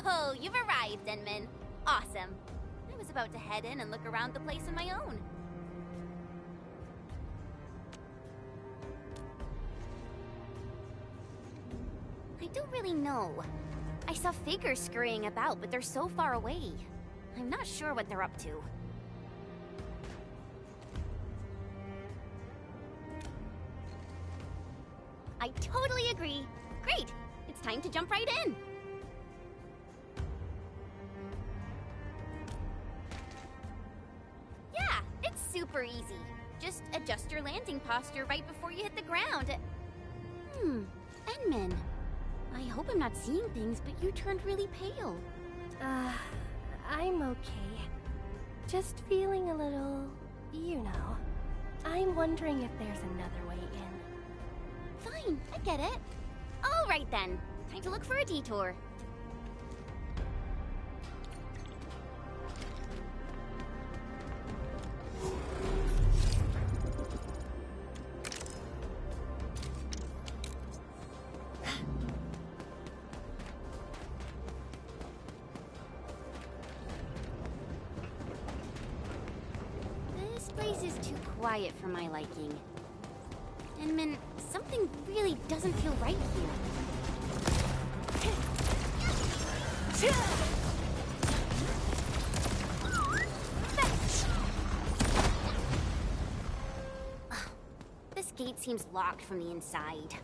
Oh, you've arrived, Denman. Awesome. I was about to head in and look around the place on my own. I don't really know. I saw figures scurrying about, but they're so far away. I'm not sure what they're up to. I totally agree. Great! It's time to jump right in! Yeah, it's super easy. Just adjust your landing posture right before you hit the ground. Enman. I hope I'm not seeing things, but you turned really pale. I'm okay. Just feeling a little... you know. I'm wondering if there's another way in. Fine, I get it. All right then. Time to look for a detour. This place is too quiet for my liking. Denman, something really doesn't feel right here. This gate seems locked from the inside.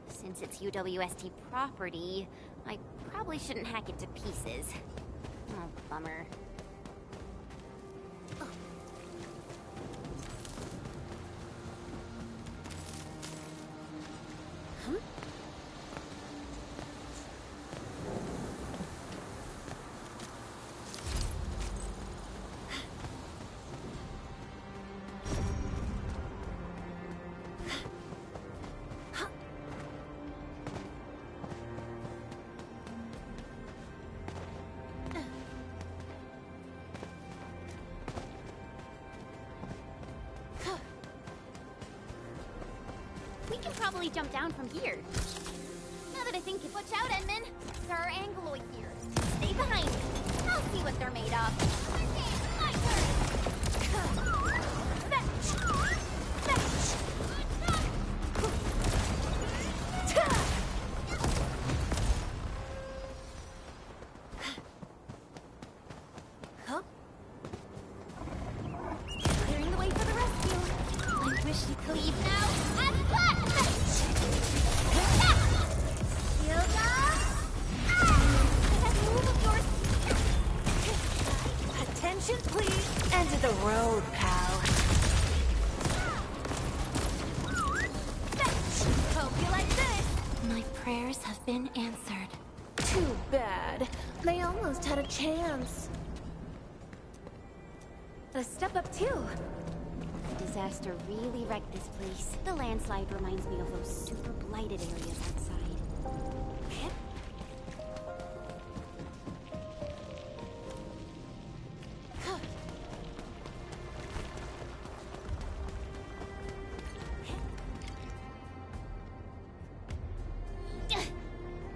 Since it's UWST property, I probably shouldn't hack it to pieces. Oh, bummer. We can probably jump down from here. Now that I think it... Watch out, Enman! There are Angloid here. Stay behind me. I'll see what they're made of. My turn! Fetch! Fetch! Huh? Clearing the way for the rescue. I wish you could leave now. Attention, please. End of the road, pal. Hope you like this. My prayers have been answered. Too bad. They almost had a chance. A step up too. The disaster really wrecked this place. The landslide reminds me of those super blighted areas outside.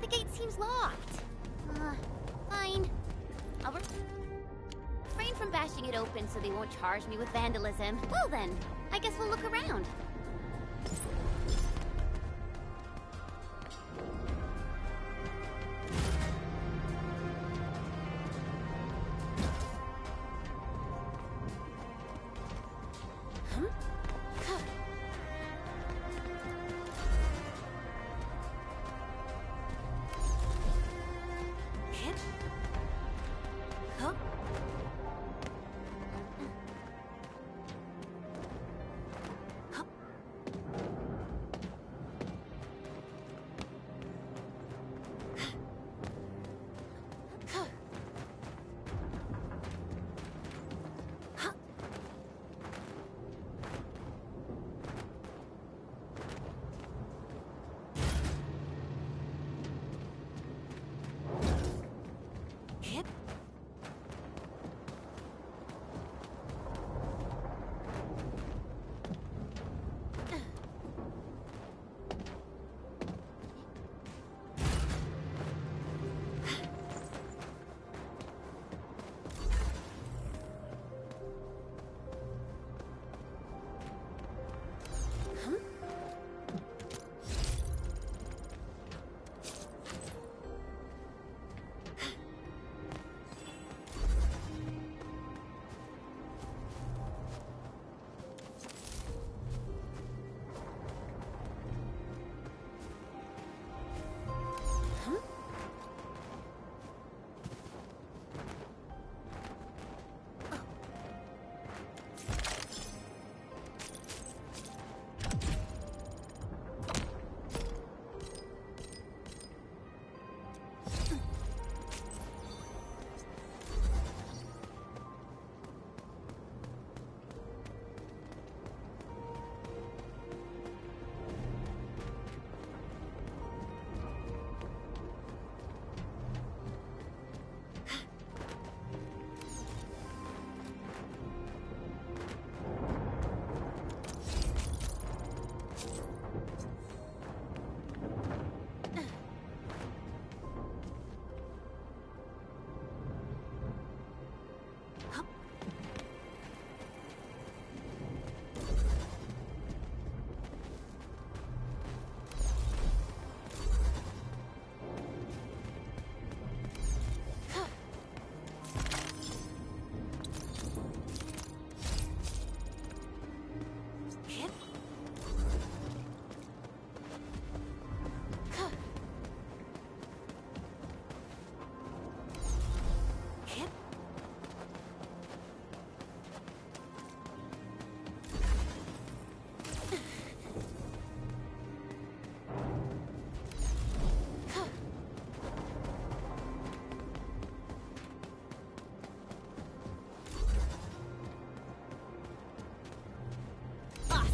The gate seems locked. Fine. I'll refrain from bashing it open so they won't charge me with vandalism. Well then, I guess we'll look around.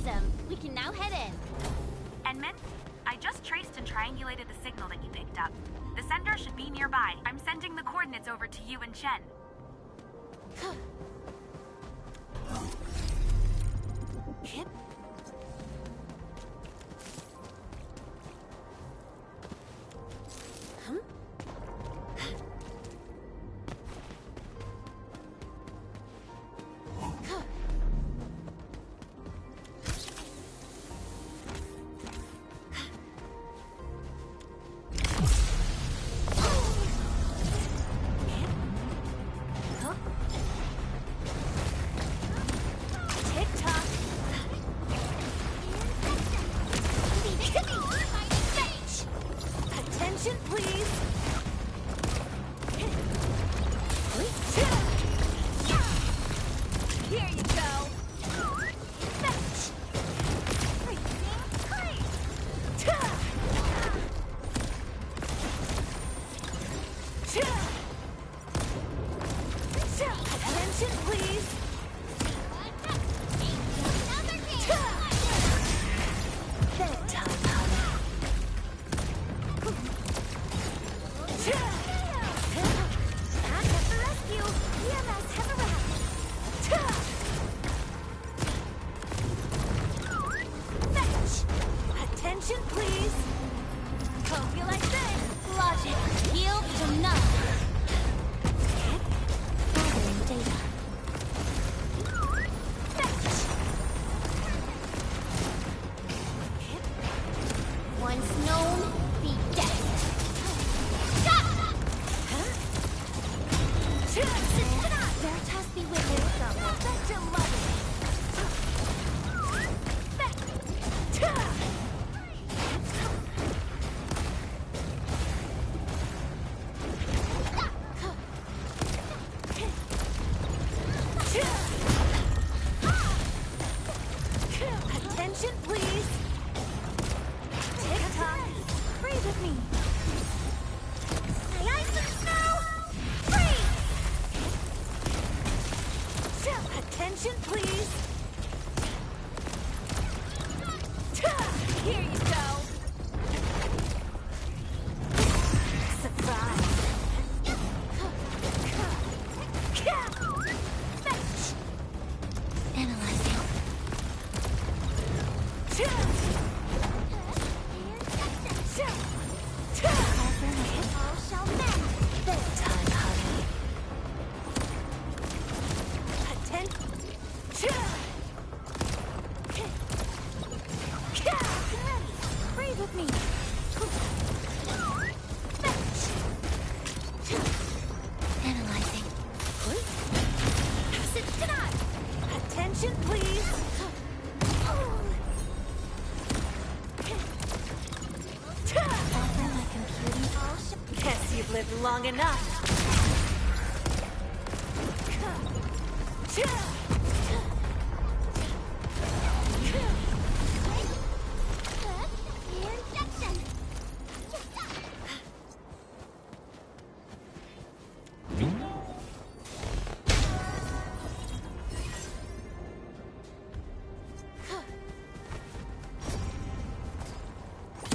Awesome! We can now head in. Enman, I just traced and triangulated the signal that you picked up. The sender should be nearby. I'm sending the coordinates over to you and Shen. Kip? Huh? Lived long enough.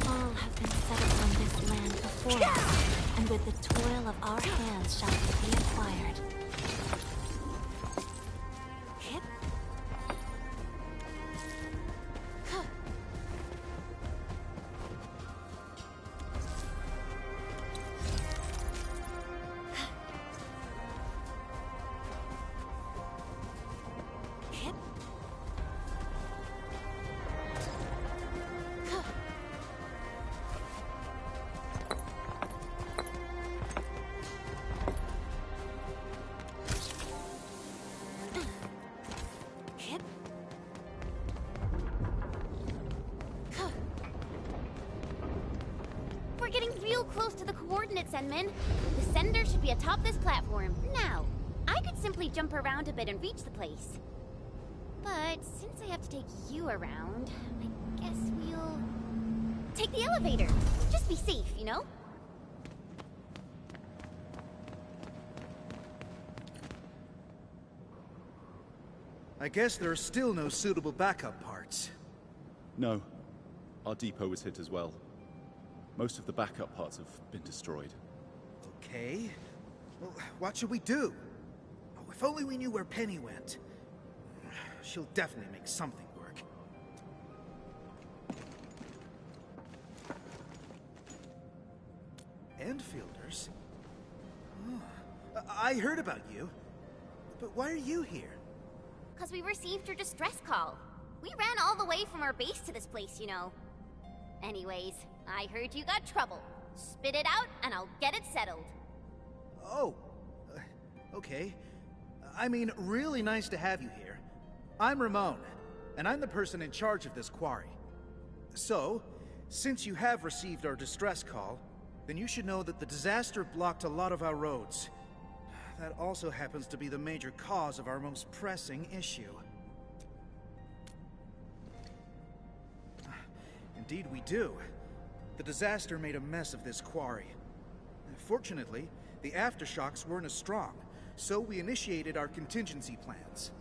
All have been settled on this land before us, and with the toil of our hands shall it be acquired. Hip. Hip. We're getting real close to the coordinates, Enman. The sender should be atop this platform. Now, I could simply jump around a bit and reach the place. But since I have to take you around, I guess we'll take the elevator. Just be safe, you know? I guess there are still no suitable backup parts. No. Our depot was hit as well. Most of the backup parts have been destroyed. Okay. Well, what should we do? Oh, if only we knew where Penny went. She'll definitely make something work. Endfielders? Oh, I heard about you. But why are you here? Because we received your distress call. We ran all the way from our base to this place, you know. Anyways, I heard you got trouble. Spit it out, and I'll get it settled. Oh, okay. I mean, really nice to have you here. I'm Ramon, and I'm the person in charge of this quarry. So, since you have received our distress call, then you should know that the disaster blocked a lot of our roads. That also happens to be the major cause of our most pressing issue. Indeed we do. The disaster made a mess of this quarry. Fortunately, the aftershocks weren't as strong, so we initiated our contingency plans.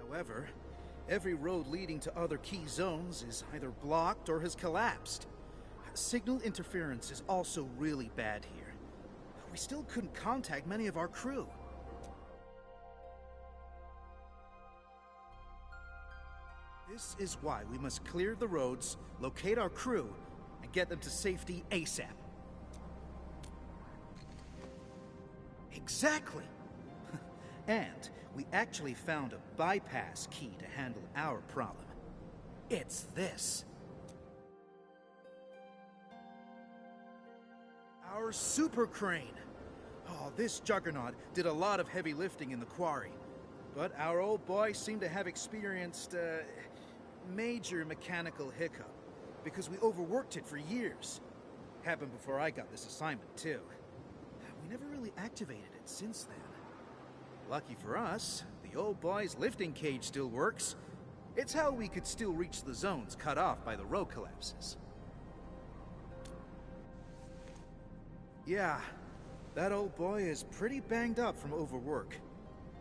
However, every road leading to other key zones is either blocked or has collapsed. Signal interference is also really bad here. We still couldn't contact many of our crew. This is why we must clear the roads, locate our crew, and get them to safety ASAP. Exactly! And we actually found a bypass key to handle our problem. It's this. Our super crane. Oh, this juggernaut did a lot of heavy lifting in the quarry. But our old boy seemed to have experienced a major mechanical hiccup because we overworked it for years. Happened before I got this assignment, too. We never really activated it since then. Lucky for us, the old boy's lifting cage still works. It's how we could still reach the zones cut off by the road collapses. Yeah, that old boy is pretty banged up from overwork.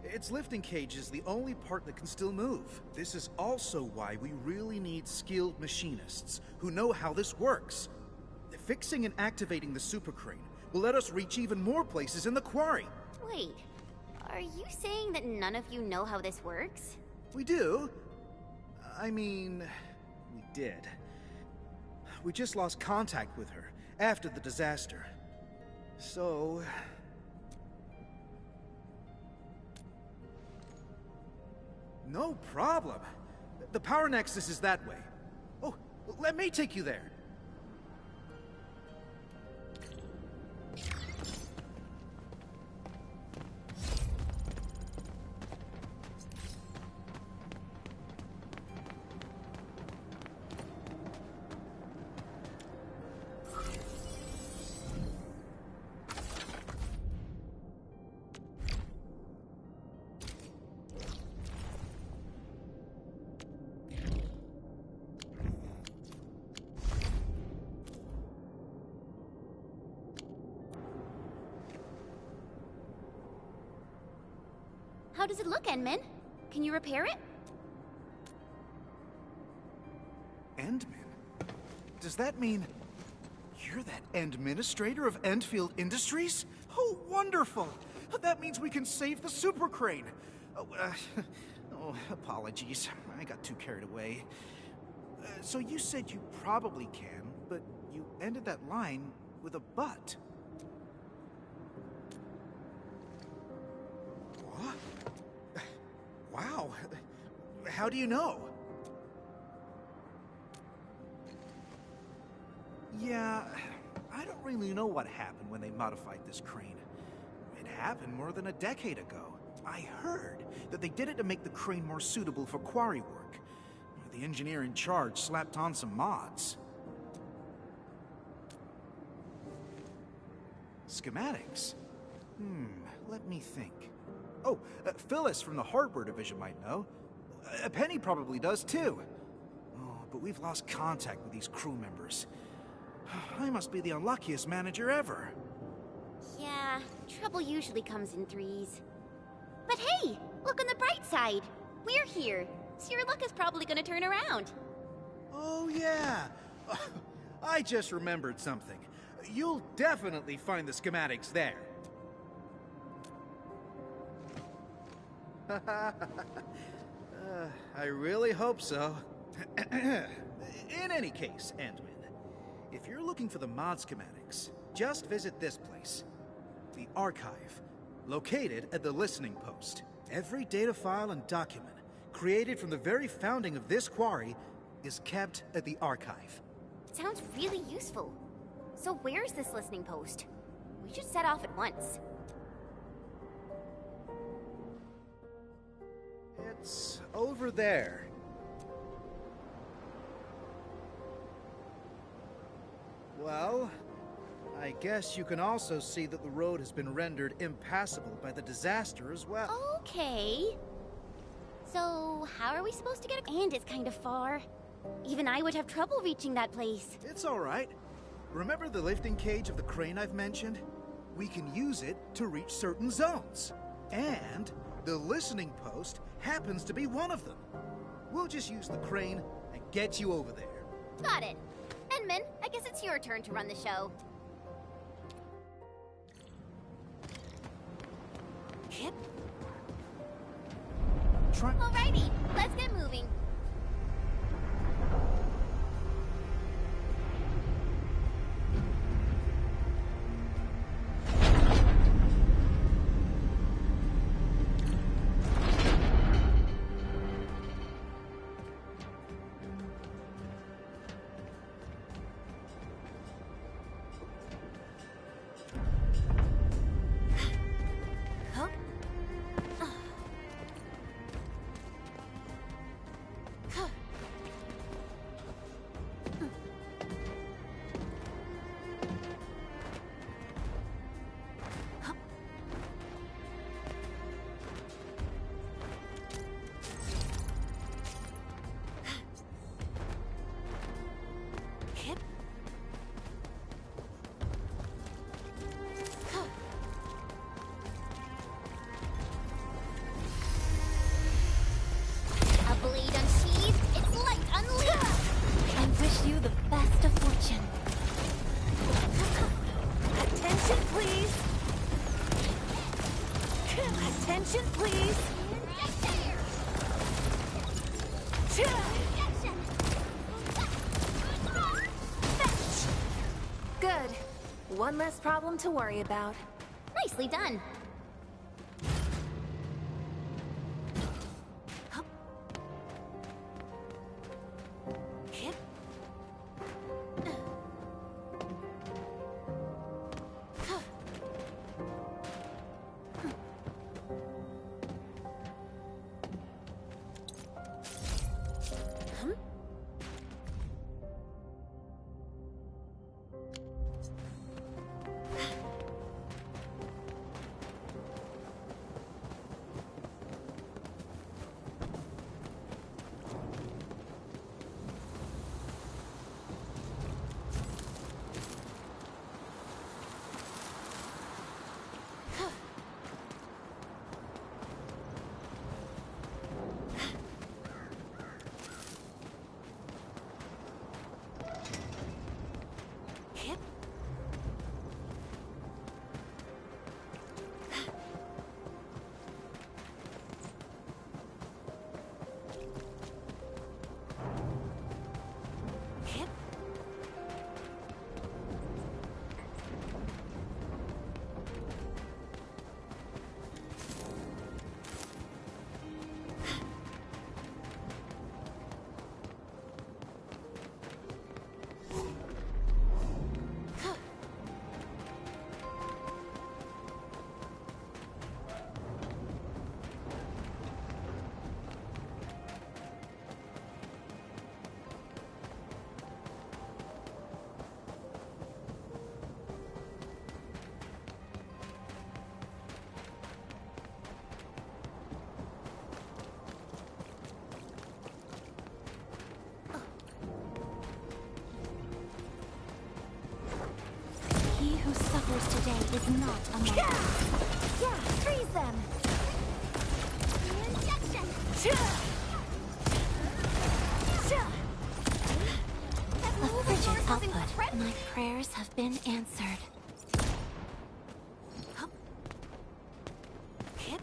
Its lifting cage is the only part that can still move. This is also why we really need skilled machinists who know how this works. Fixing and activating the super crane will let us reach even more places in the quarry. Wait, are you saying that none of you know how this works? We do. I mean, we did. We just lost contact with her after the disaster. So... No problem. The power nexus is that way. Oh, let me take you there. How does it look, Endman? Can you repair it? Endman? Does that mean you're that administrator of Endfield Industries? Oh, wonderful! That means we can save the super crane. Oh, apologies. I got too carried away. So you said you probably can, but you ended that line with a but. What? Wow. How do you know? Yeah, I don't really know what happened when they modified this crane. It happened more than a decade ago. I heard that they did it to make the crane more suitable for quarry work. The engineer in charge slapped on some mods. Schematics? Let me think. Oh, Phyllis from the hardware division might know. Penny probably does too. Oh, but we've lost contact with these crew members. I must be the unluckiest manager ever. Yeah, trouble usually comes in threes. But hey, look on the bright side. We're here. so your luck is probably gonna turn around. Oh, yeah. I just remembered something. You'll definitely find the schematics there. I really hope so. In any case, Endwin, if you're looking for the mod schematics, just visit this place. The Archive, located at the Listening Post. Every data file and document created from the very founding of this quarry is kept at the Archive. Sounds really useful. So where's this listening post? We should set off at once. It's over there. Well, I guess you can also see that the road has been rendered impassable by the disaster as well. Okay. So, how are we supposed to get across? And it's kind of far. Even I would have trouble reaching that place. It's all right. Remember the lifting cage of the crane I've mentioned? We can use it to reach certain zones. And the listening post happens to be one of them. We'll just use the crane and get you over there. Got it. Enman, I guess it's your turn to run the show. Kip? Alrighty, let's get moving. Good. One less problem to worry about. Nicely done. Today is not a moment. Yeah, freeze them! Injection! prayers have been answered. Hup. Hip.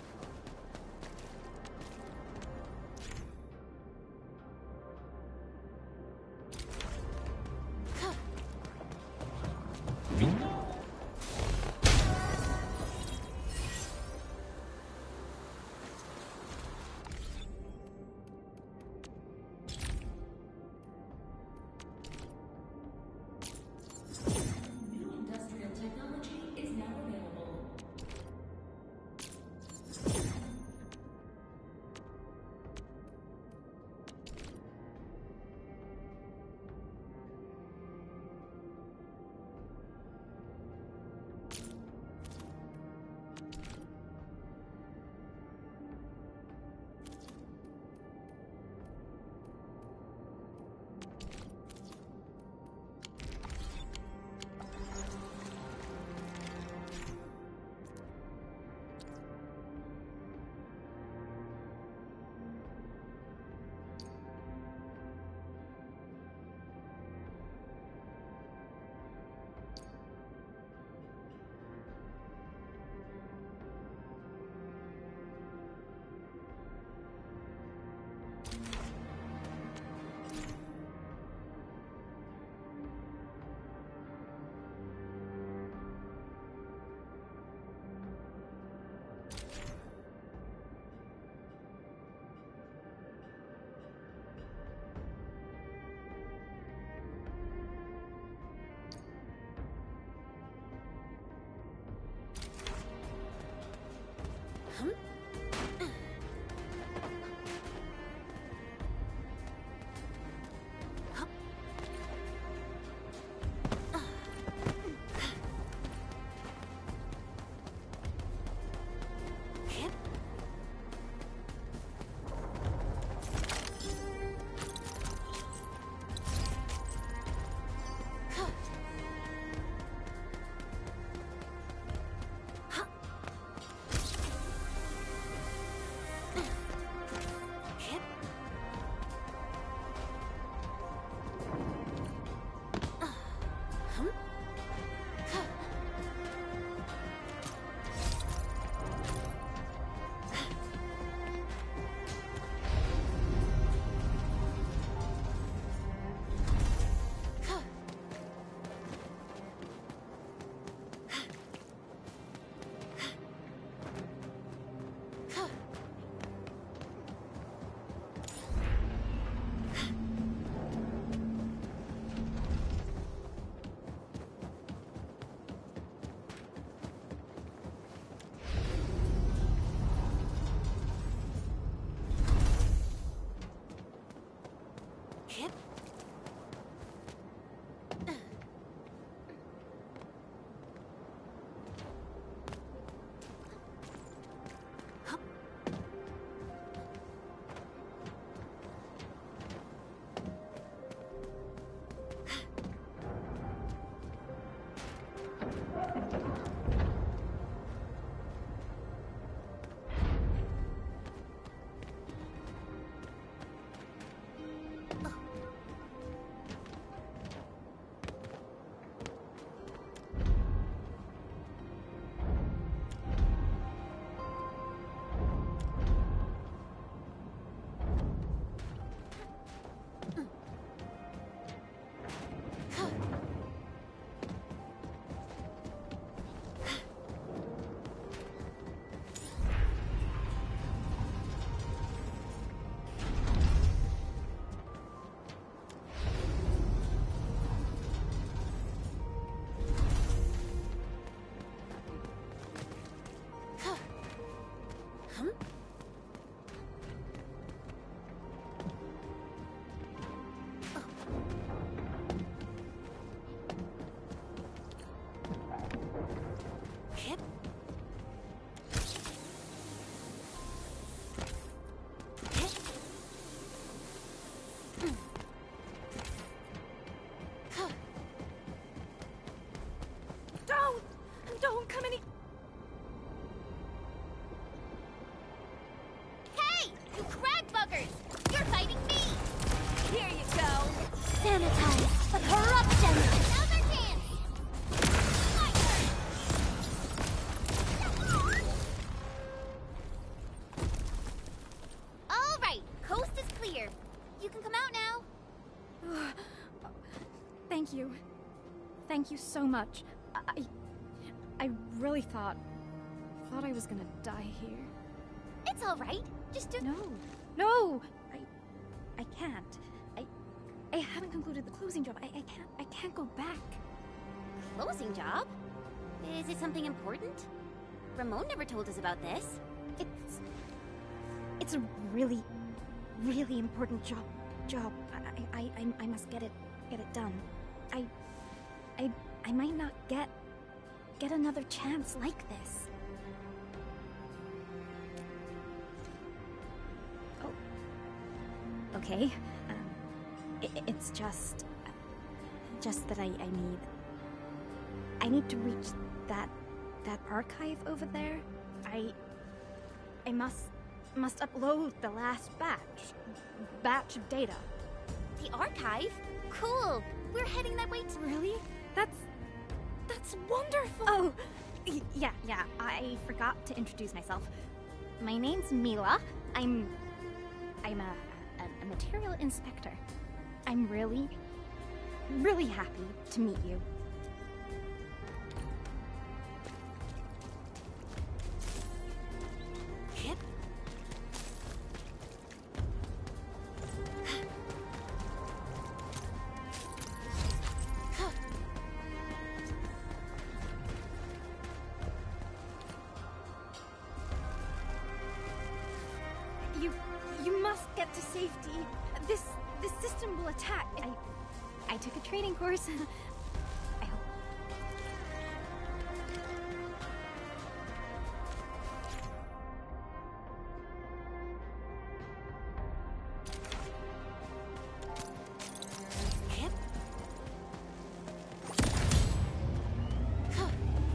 Huh. Don't come any... Hey! You crag buggers! You're fighting me! Here you go. Sanitize the corruption. Another chance! Thank you. Thank you so much. I really thought I was gonna die here. It's all right. Just do. No! I can't. I haven't concluded the closing job. I can't go back. Closing job? Is it something important? Ramon never told us about this. It's a really, really important job. I must get it done. I might not get another chance like this. Oh. Okay. It's just that I need to reach that archive over there. I must upload the last batch of data. The archive? Cool. We're heading that way too. Really? That's wonderful. Oh, yeah. I forgot to introduce myself. My name's Mila. I'm a material inspector. I'm really, really happy to meet you. You must get to safety. This system will attack. I took a training course. I hope.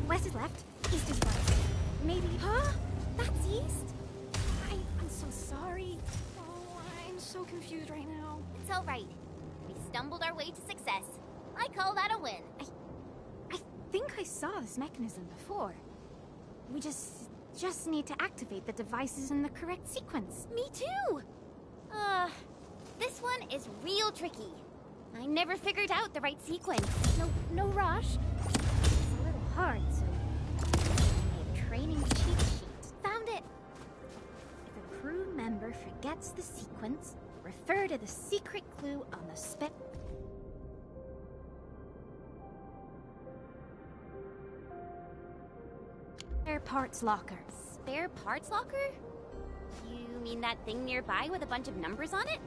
West is left, east is right. Maybe. Huh? That's east? I'm so sorry. Oh, I'm so confused right now. It's all right. We stumbled our way to success. I call that a win. I think I saw this mechanism before. We just need to activate the devices in the correct sequence. Me too! This one is real tricky. I never figured out the right sequence. No rush. It's a little hard, so I made a training cheat sheet. Found it! If a crew member forgets the sequence, refer to the secret clue on the spec. Spare parts locker. Spare parts locker? You mean that thing nearby with a bunch of numbers on it?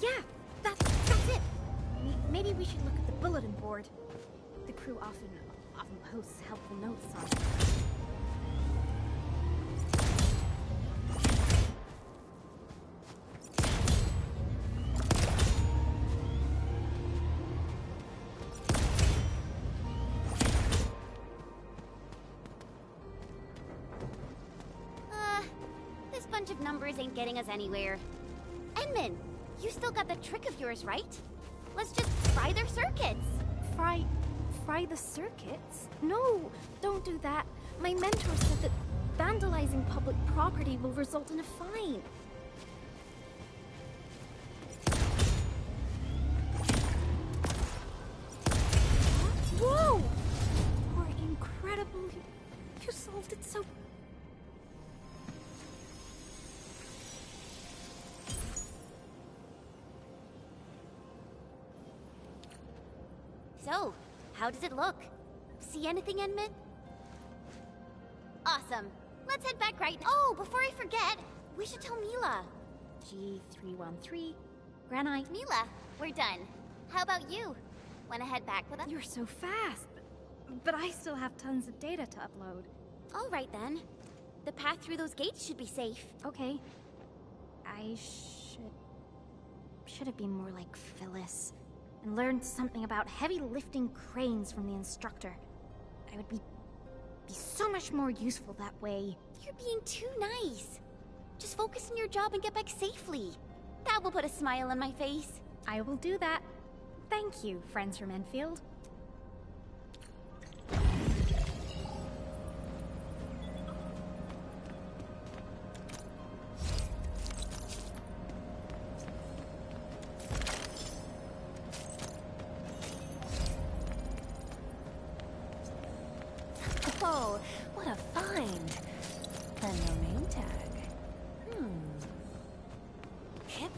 Yeah, that's it. Maybe we should look at the bulletin board. The crew often posts helpful notes on it. This bunch of numbers ain't getting us anywhere. Edmund, you still got the trick of yours, right? Let's just fry their circuits. Fry the circuits? No, don't do that. My mentor said that vandalizing public property will result in a fine. Whoa! You're incredible. You solved it so... So, how does it look? See anything, Edmund? Awesome. Let's head back right now. Oh, before I forget, we should tell Mila. G313, Granite. Mila, we're done. How about you? Wanna head back with us? You're so fast. But I still have tons of data to upload. All right then. The path through those gates should be safe. Okay. I should have been more like Phyllis and learned something about heavy lifting cranes from the instructor. I would be so much more useful that way. You're being too nice. Just focus on your job and get back safely. That will put a smile on my face. I will do that. Thank you, friends from Endfield. Oh, what a find. A no name tag. Hip.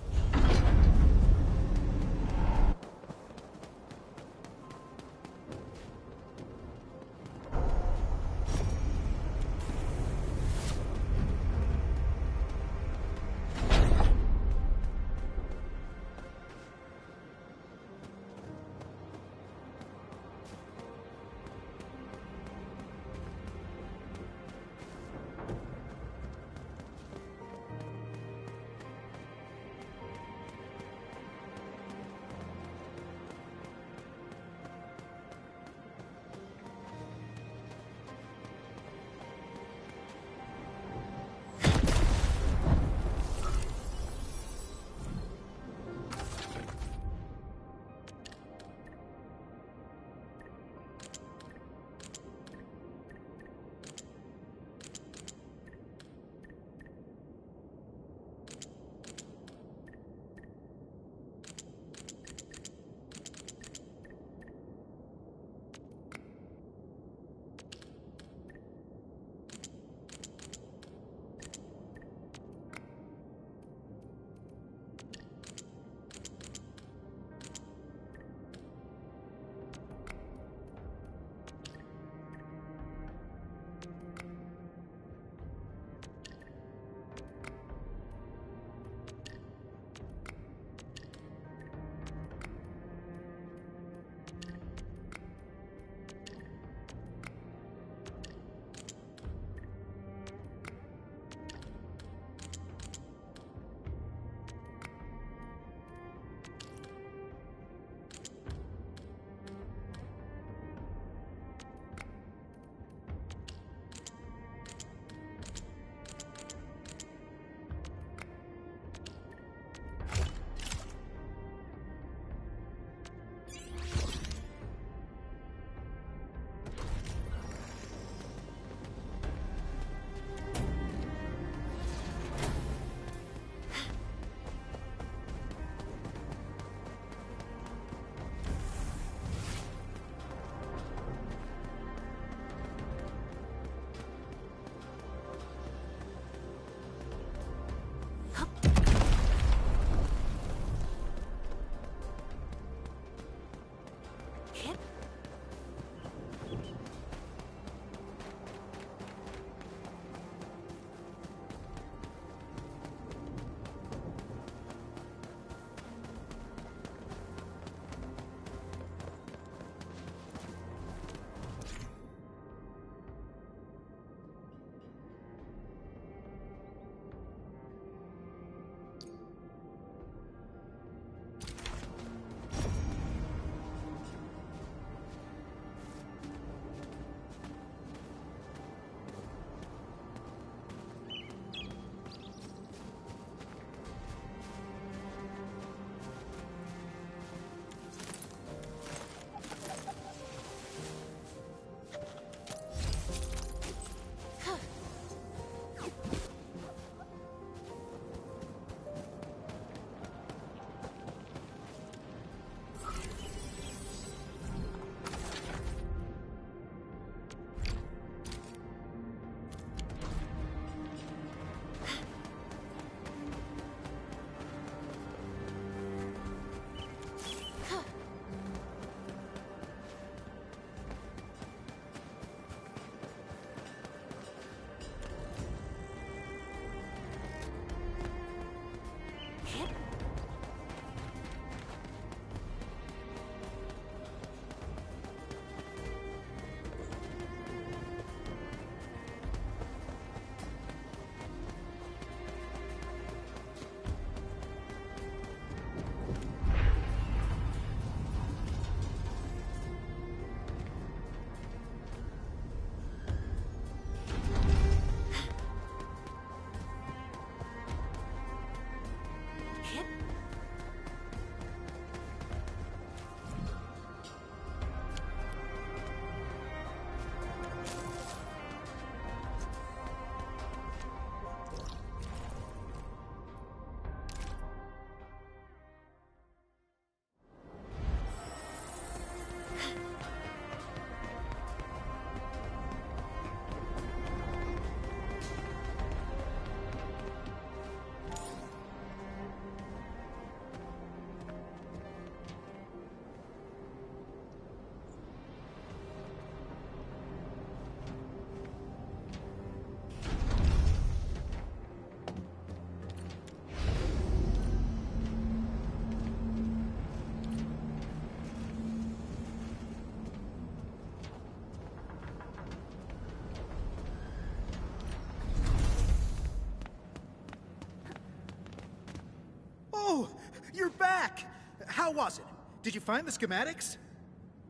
you're back! How was it? Did you find the schematics?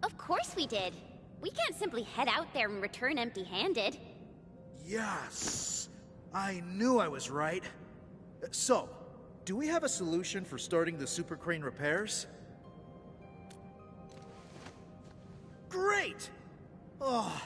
Of course we did. We can't simply head out there and return empty-handed. Yes! I knew I was right. So, do we have a solution for starting the Super Crane repairs? Great! Oh.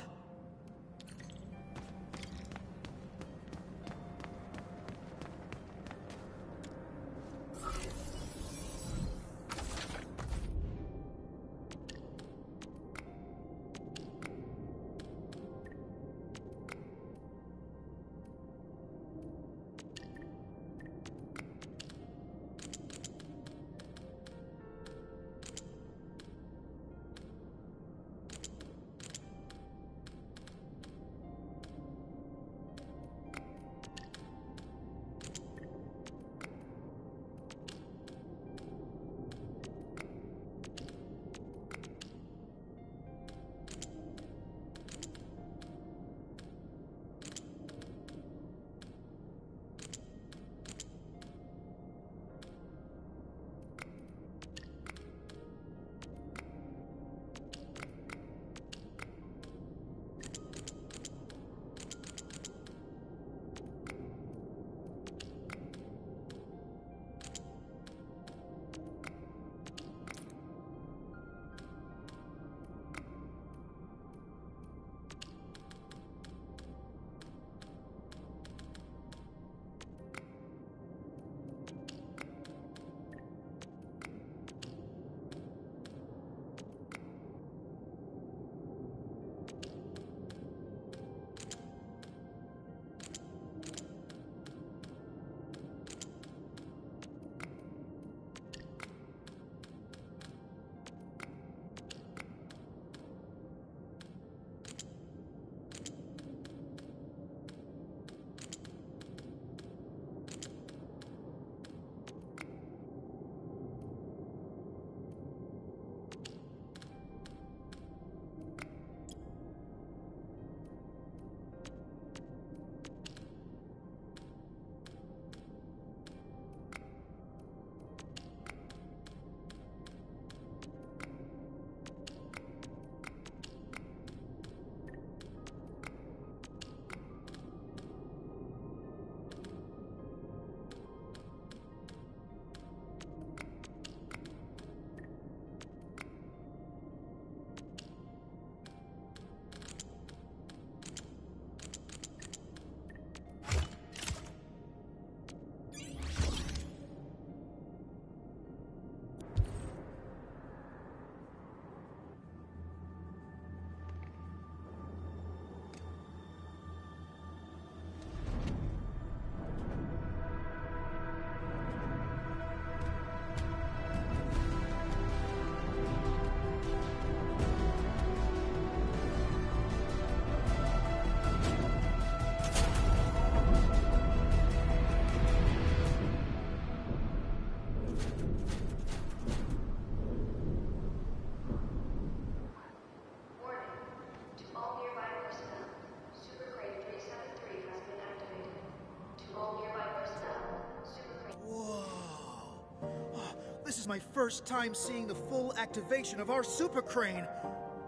This is my first time seeing the full activation of our Super Crane.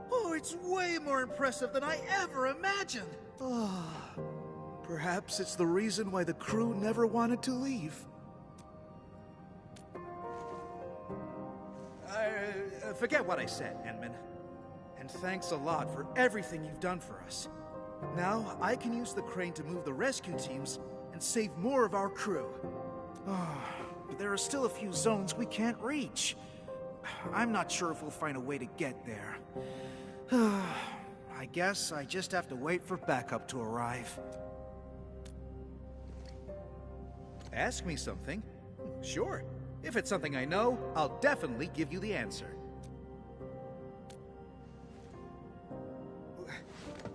Oh, it's way more impressive than I ever imagined. Perhaps it's the reason why the crew never wanted to leave. Forget what I said, Enman. And thanks a lot for everything you've done for us. Now, I can use the crane to move the rescue teams and save more of our crew. But there are still a few zones we can't reach. I'm not sure if we'll find a way to get there. I guess I just have to wait for backup to arrive. Ask me something. Sure. If it's something I know, I'll definitely give you the answer.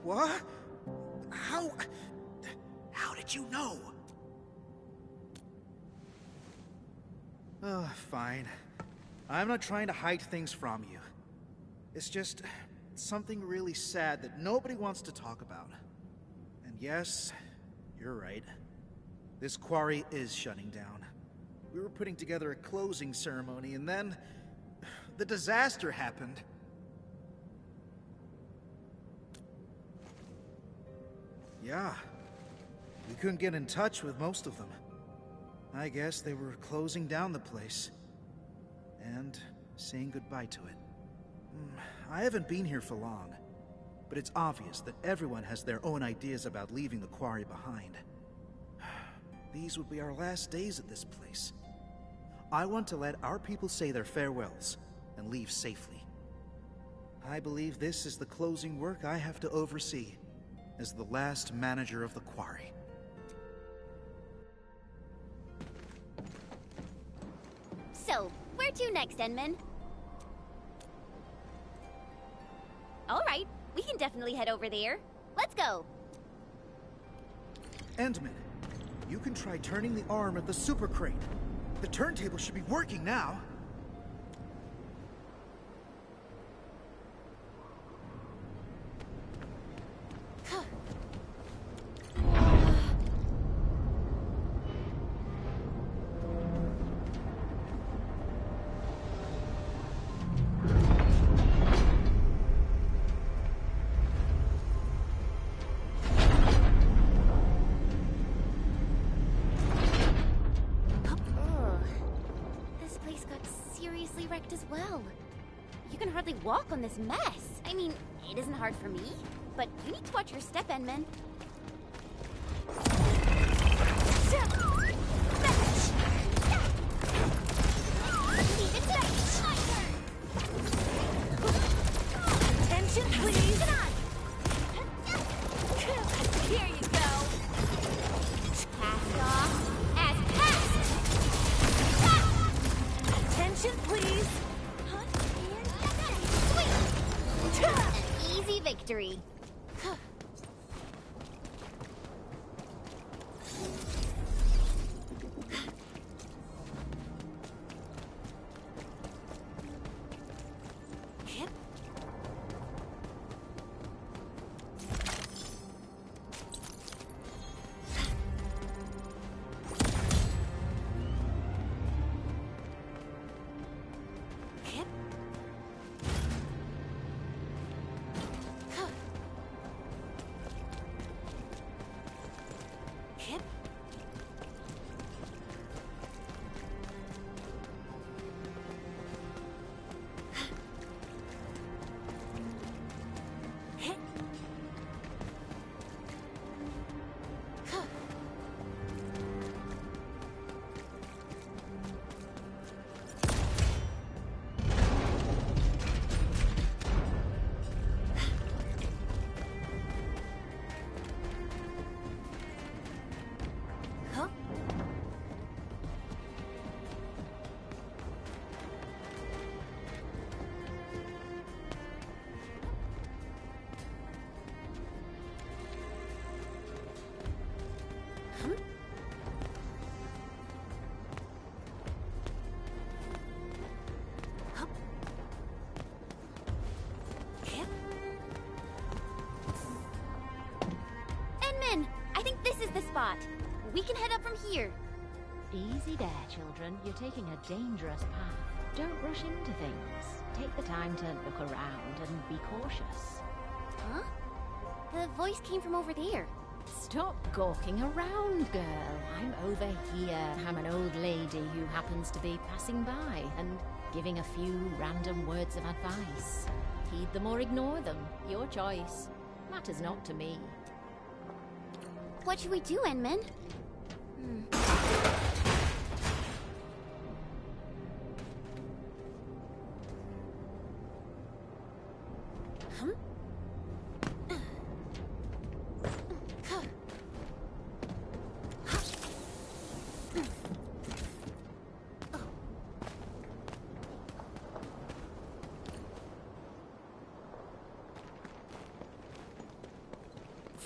What? How did you know? Fine. I'm not trying to hide things from you. It's just something really sad that nobody wants to talk about. And yes, you're right. This quarry is shutting down. We were putting together a closing ceremony, and then the disaster happened. Yeah, we couldn't get in touch with most of them. I guess they were closing down the place and saying goodbye to it. I haven't been here for long, but it's obvious that everyone has their own ideas about leaving the quarry behind. These would be our last days at this place. I want to let our people say their farewells and leave safely. I believe this is the closing work I have to oversee as the last manager of the quarry. So, where to next, Enman? Alright, we can definitely head over there. Let's go! Endman, you can try turning the arm at the super crane. The turntable should be working now. As well. You can hardly walk on this mess. I mean, it isn't hard for me, but you need to watch your step, Enman. Attention, please! Here you go! Cast off as passed! Attention, please! An easy victory. I think this is the spot. We can head up from here. Easy there, children. You're taking a dangerous path. Don't rush into things. Take the time to look around and be cautious. Huh? The voice came from over there. Stop gawking around, girl. I'm over here. I'm an old lady who happens to be passing by and giving a few random words of advice. Heed them or ignore them. Your choice. Matters not to me. What should we do, Enman?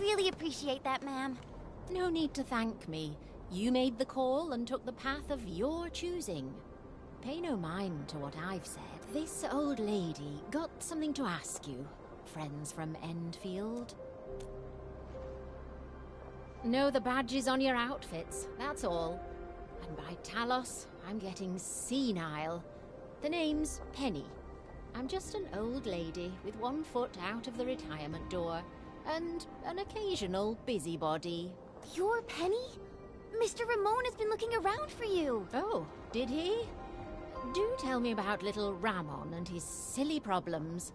Really appreciate that, ma'am. No need to thank me. You made the call and took the path of your choosing. Pay no mind to what I've said. This old lady got something to ask you. Friends from Endfield? Know the badges on your outfits, that's all. And by Talos, I'm getting senile. The name's Penny. I'm just an old lady with one foot out of the retirement door, and an occasional busybody. You're Penny? Mr. Ramon has been looking around for you. Oh, did he? Do tell me about little Ramon and his silly problems.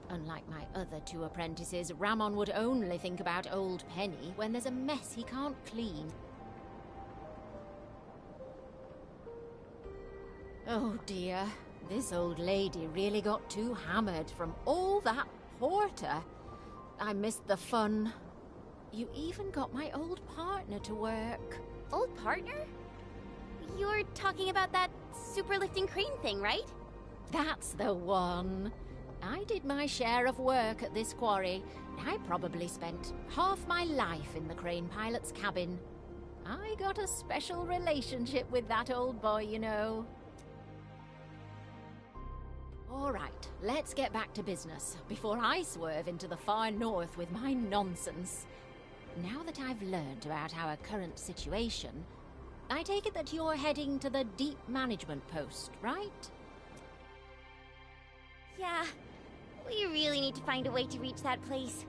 Unlike my other two apprentices, Ramon would only think about old Penny when there's a mess he can't clean. Oh dear, this old lady really got too hammered from all that porter. I missed the fun. You even got my old partner to work. Old partner? You're talking about that super lifting crane thing, right? That's the one. I did my share of work at this quarry. I probably spent half my life in the crane pilot's cabin. I got a special relationship with that old boy, you know. All right, let's get back to business before I swerve into the far north with my nonsense. Now that I've learned about our current situation, I take it that you're heading to the deep management post, right? Yeah, we really need to find a way to reach that place.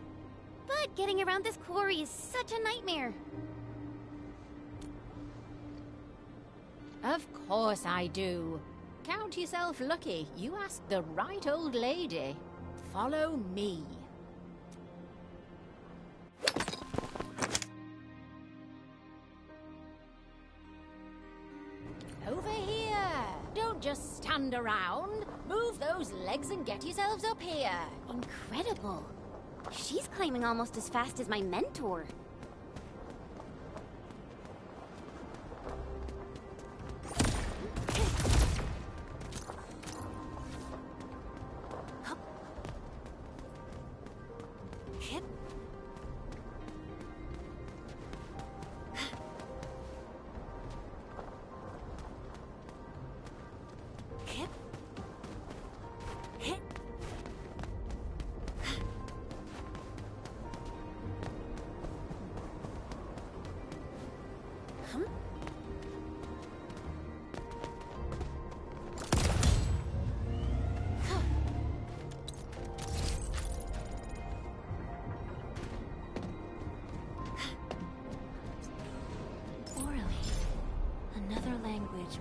But getting around this quarry is such a nightmare. Of course I do. Count yourself lucky. You asked the right old lady. Follow me. Over here! Don't just stand around. Move those legs and get yourselves up here. Incredible. She's climbing almost as fast as my mentor.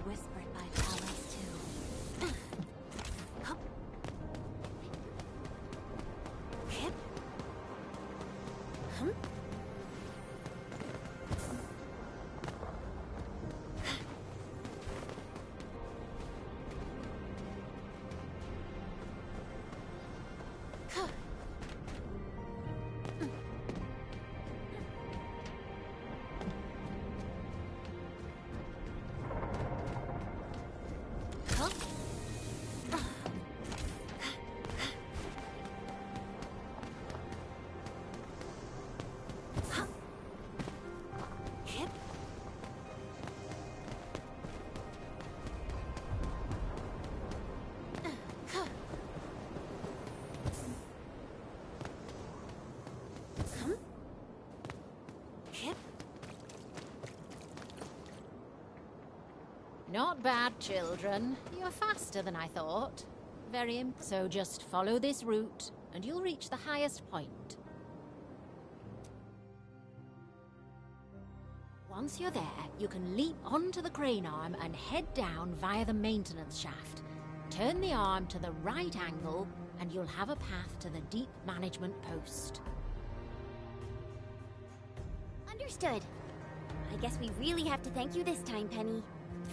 Whispered by Talos too. Not bad, children. You're faster than I thought. So just follow this route, and you'll reach the highest point. Once you're there, you can leap onto the crane arm and head down via the maintenance shaft. Turn the arm to the right angle, and you'll have a path to the deep management post. Understood. I guess we really have to thank you this time, Penny.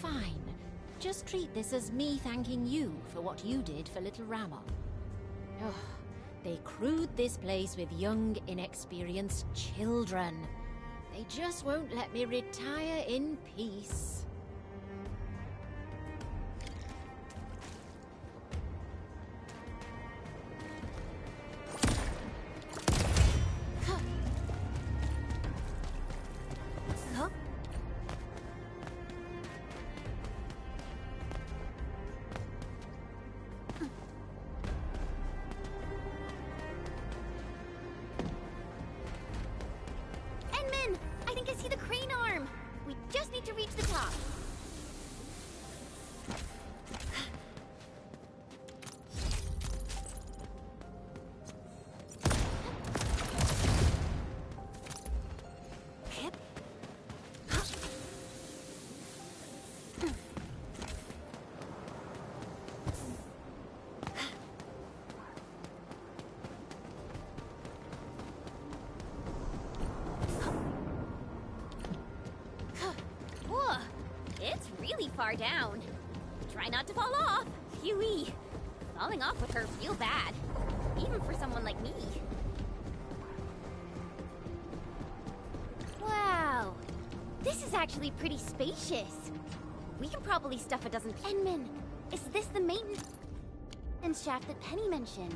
Fine. Just treat this as me thanking you for what you did for little Ramon. Oh, they crewed this place with young, inexperienced children. They just won't let me retire in peace. far down. Try not to fall off. Phew-wee. Falling off would hurt real bad. Even for someone like me. Wow. This is actually pretty spacious. We can probably stuff a dozen... Enman, is this the maintenance shaft that Penny mentioned?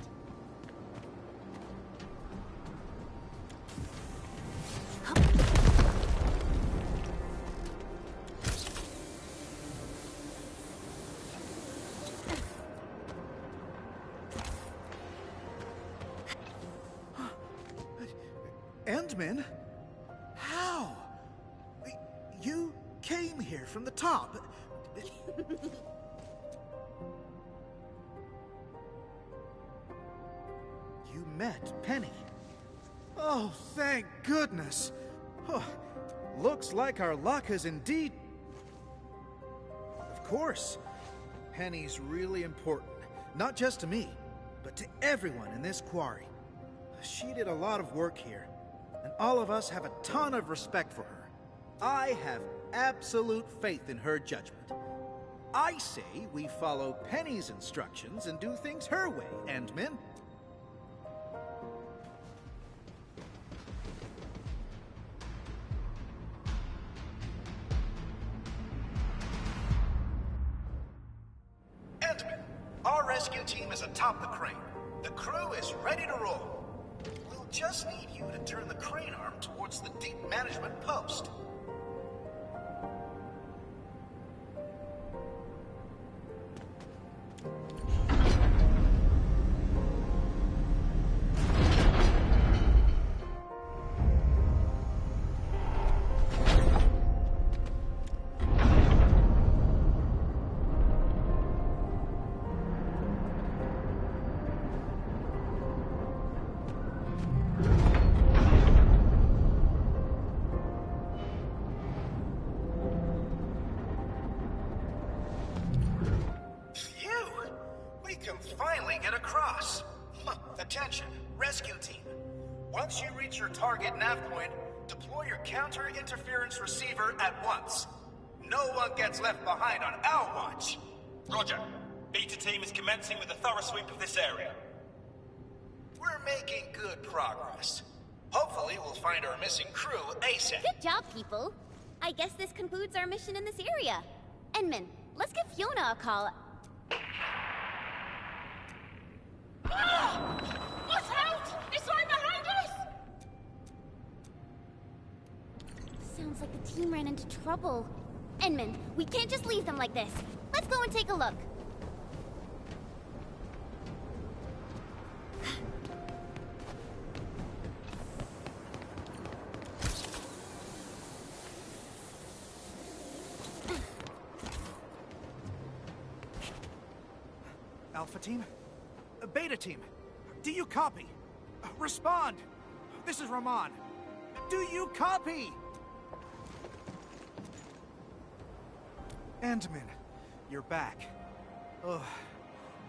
Endman? How? You came here from the top. You met Penny. Oh, thank goodness. Oh, looks like our luck has indeed... Of course. Penny's really important. Not just to me, but to everyone in this quarry. She did a lot of work here, and all of us have a ton of respect for her. I have absolute faith in her judgment. I say we follow Penny's instructions and do things her way, Endman. Endman, our rescue team is atop the crane. The crew is ready to roll. We'll just need you to turn the crane arm towards the deep management post. Finally get across. Attention, rescue team. Once you reach your target nav point, deploy your counter-interference receiver at once. No one gets left behind on our watch. Roger. Beta team is commencing with a thorough sweep of this area. We're making good progress. Hopefully we'll find our missing crew ASAP. Good job, people. I guess this concludes our mission in this area. Endman, let's give Fiona a call. Watch out! It's right behind us! Sounds like the team ran into trouble. Endman, we can't just leave them like this. Let's go and take a look. Alpha team? Beta team, do you copy? Respond! This is Rahman. Do you copy? Endman, you're back. Ugh.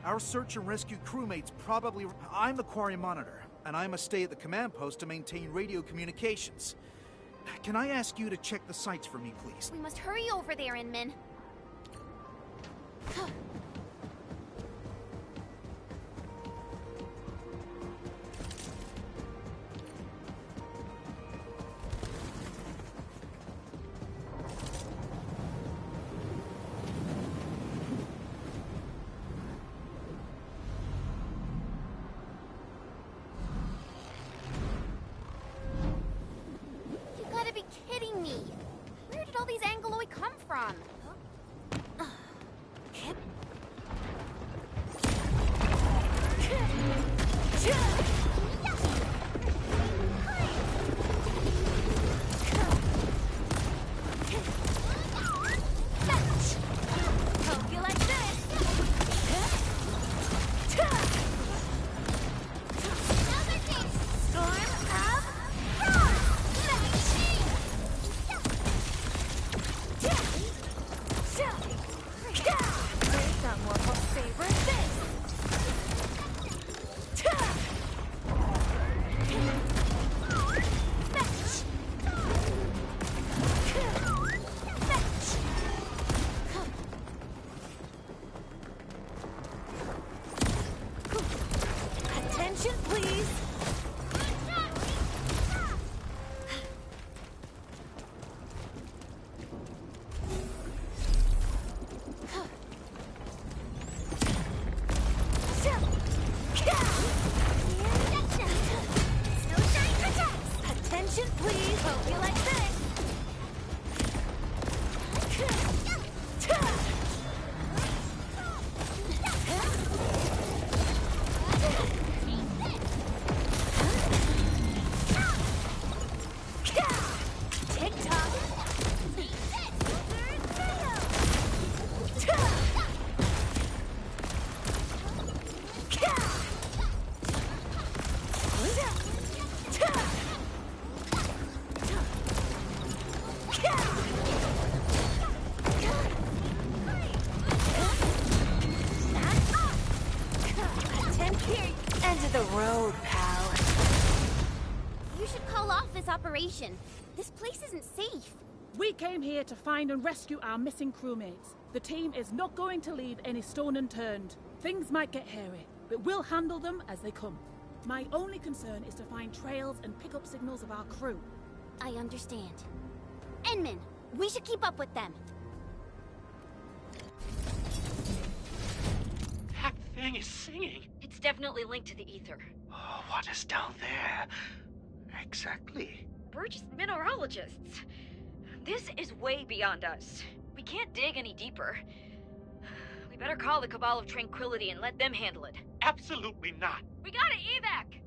Our search and rescue crewmates probably... I'm the quarry monitor, and I must stay at the command post to maintain radio communications. Can I ask you to check the sites for me, please? We must hurry over there, Endman. Kidding me? Where did all these Angoloi come from? Hope you like this. Another team. Storm of Frost. Attention, please! Hope you like this! Tick-tock! End of the road, pal. You should call off this operation. This place isn't safe. We came here to find and rescue our missing crewmates. The team is not going to leave any stone unturned. Things might get hairy, but we'll handle them as they come. My only concern is to find trails and pick up signals of our crew. I understand. Enman, we should keep up with them. That thing is singing. It's definitely linked to the ether. Oh, what is down there? Exactly. We're just mineralogists. This is way beyond us. We can't dig any deeper. We better call the Cabal of Tranquility and let them handle it. Absolutely not. We gotta evac!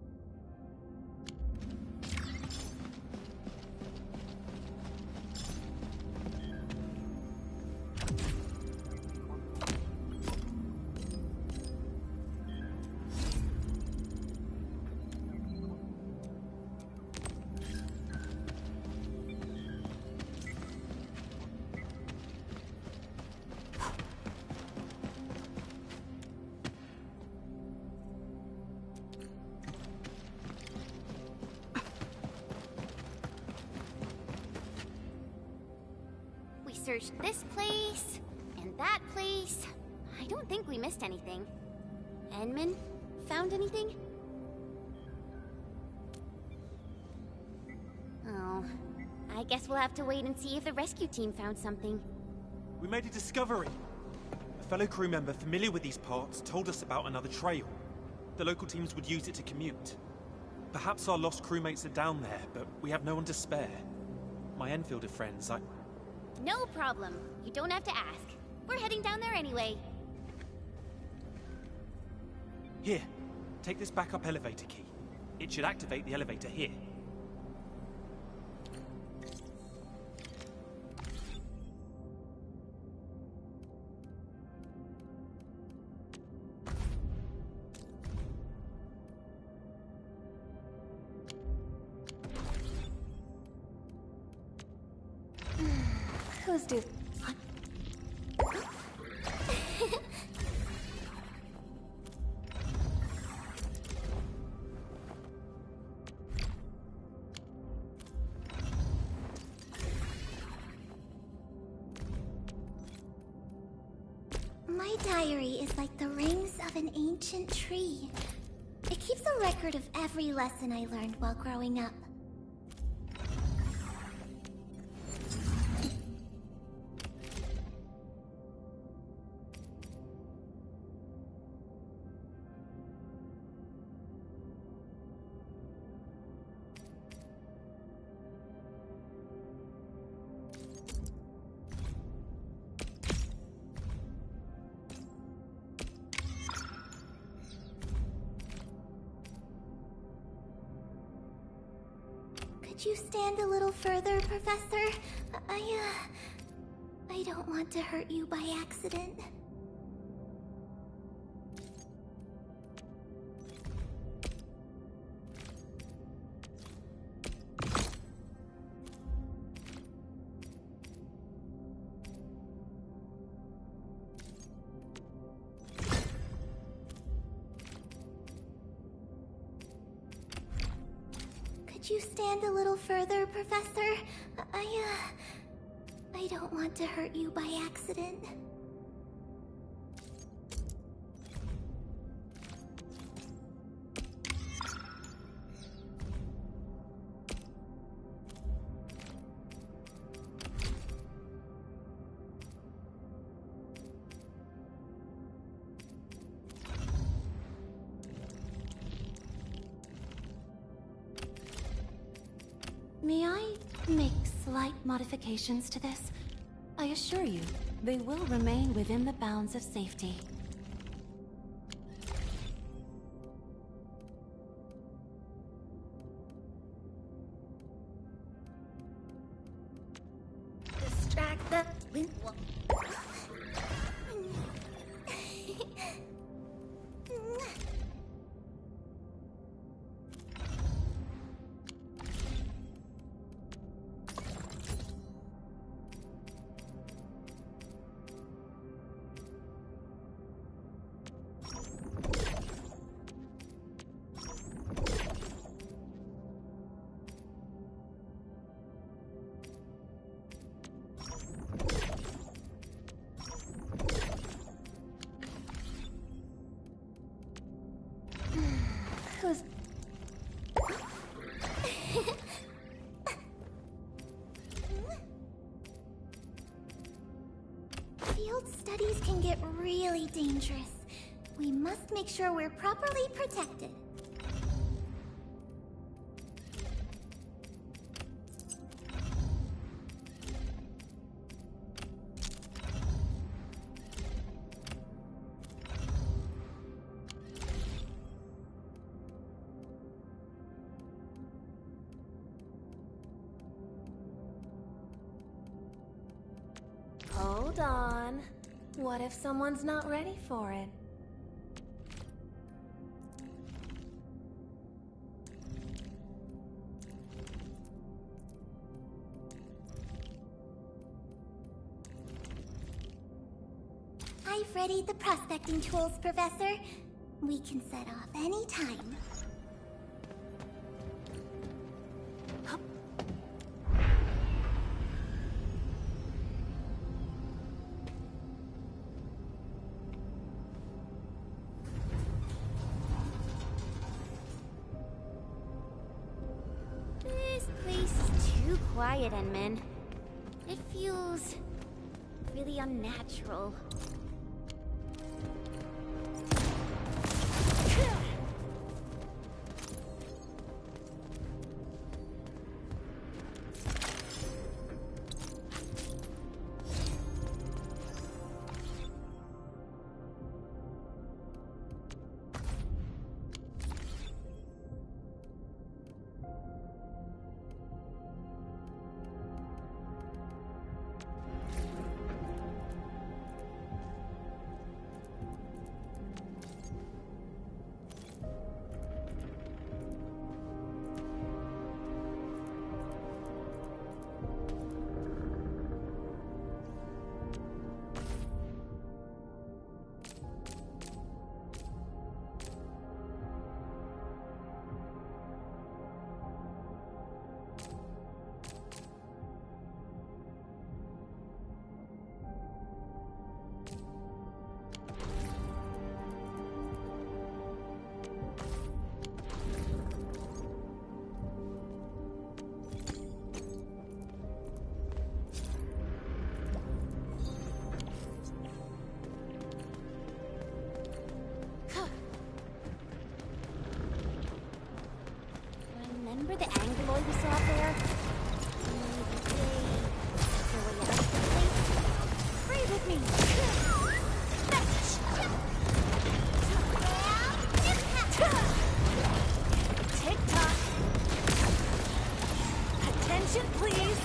We searched this place, and that place. I don't think we missed anything. Enman, found anything? Oh, I guess we'll have to wait and see if the rescue team found something. We made a discovery. A fellow crew member familiar with these parts told us about another trail. The local teams would use it to commute. Perhaps our lost crewmates are down there, but we have no one to spare. My Enfielder friends, No problem. You don't have to ask. We're heading down there anyway. Here, take this backup elevator key. It should activate the elevator here. Who's do? My diary is like the rings of an ancient tree. It keeps a record of every lesson I learned while growing up. Could you stand a little further, Professor? I don't want to hurt you by accident. Could you stand a little further, Professor? I don't want to hurt you by accident. May I make slight modifications to this? I assure you, they will remain within the bounds of safety. Distract the wind. Who's... Field studies can get really dangerous. We must make sure we're properly protected. Hold on. What if someone's not ready for it? I've readied the prospecting tools, Professor. We can set off any time. This place is too quiet, Enman. It feels really unnatural. Remember the Angloid we saw there? Maybe their way out of the place? Breathe with me! Tick-tock! Attention, please!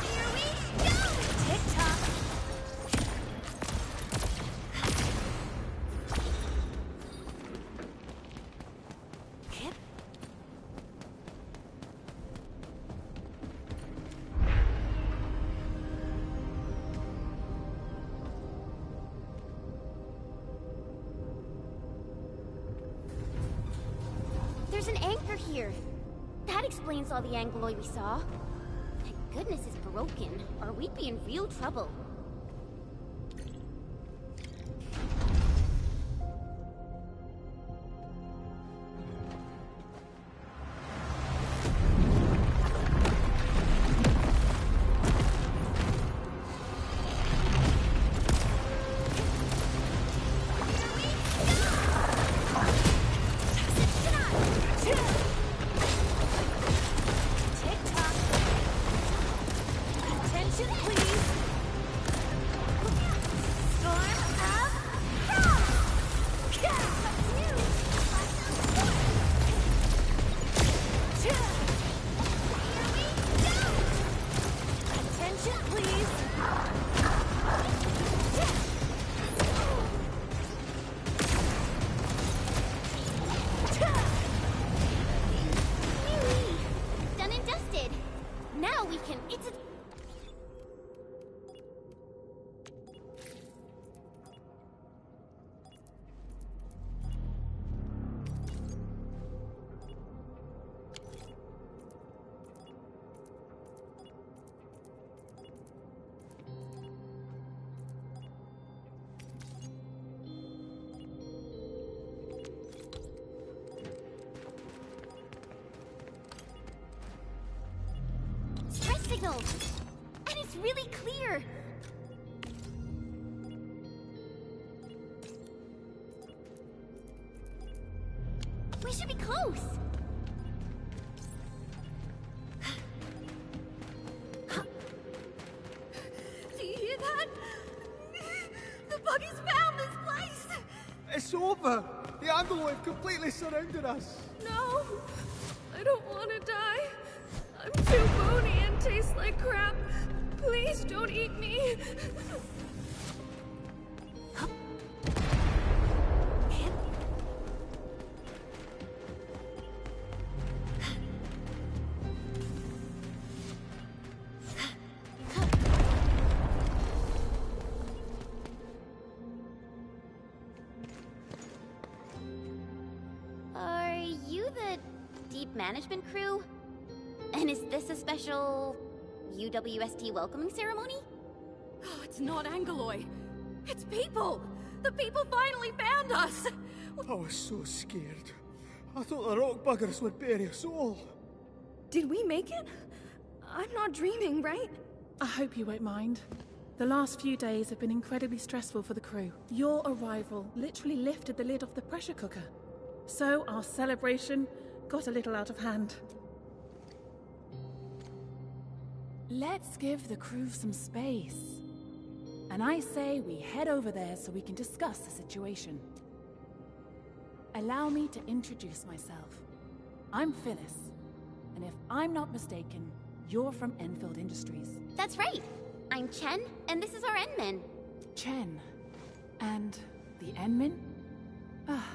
Here we go! Tick-tock! Hip. There's an anchor here. That explains all the Angloid we saw. Thank goodness it's broken, or we'd be in real trouble. signal. And it's really clear. We should be close. Do you hear that? The buggy's found this place! It's over! The Anglo have completely surrounded us! No! I don't want to die. I'm too bony and taste like crap. Please don't eat me. Are you the deep management crew? And is this a special UWST welcoming ceremony? Oh, it's not Angloy. It's people! The people finally found us! I was so scared. I thought the rock buggers would bury us all. Did we make it? I'm not dreaming, right? I hope you won't mind. The last few days have been incredibly stressful for the crew. Your arrival literally lifted the lid off the pressure cooker. So our celebration got a little out of hand. Let's give the crew some space. And I say we head over there so we can discuss the situation. Allow me to introduce myself. I'm Phyllis, and if I'm not mistaken, you're from Endfield Industries. That's right. I'm Chen, and this is our Enmin. Chen. And the Enmin? Ah,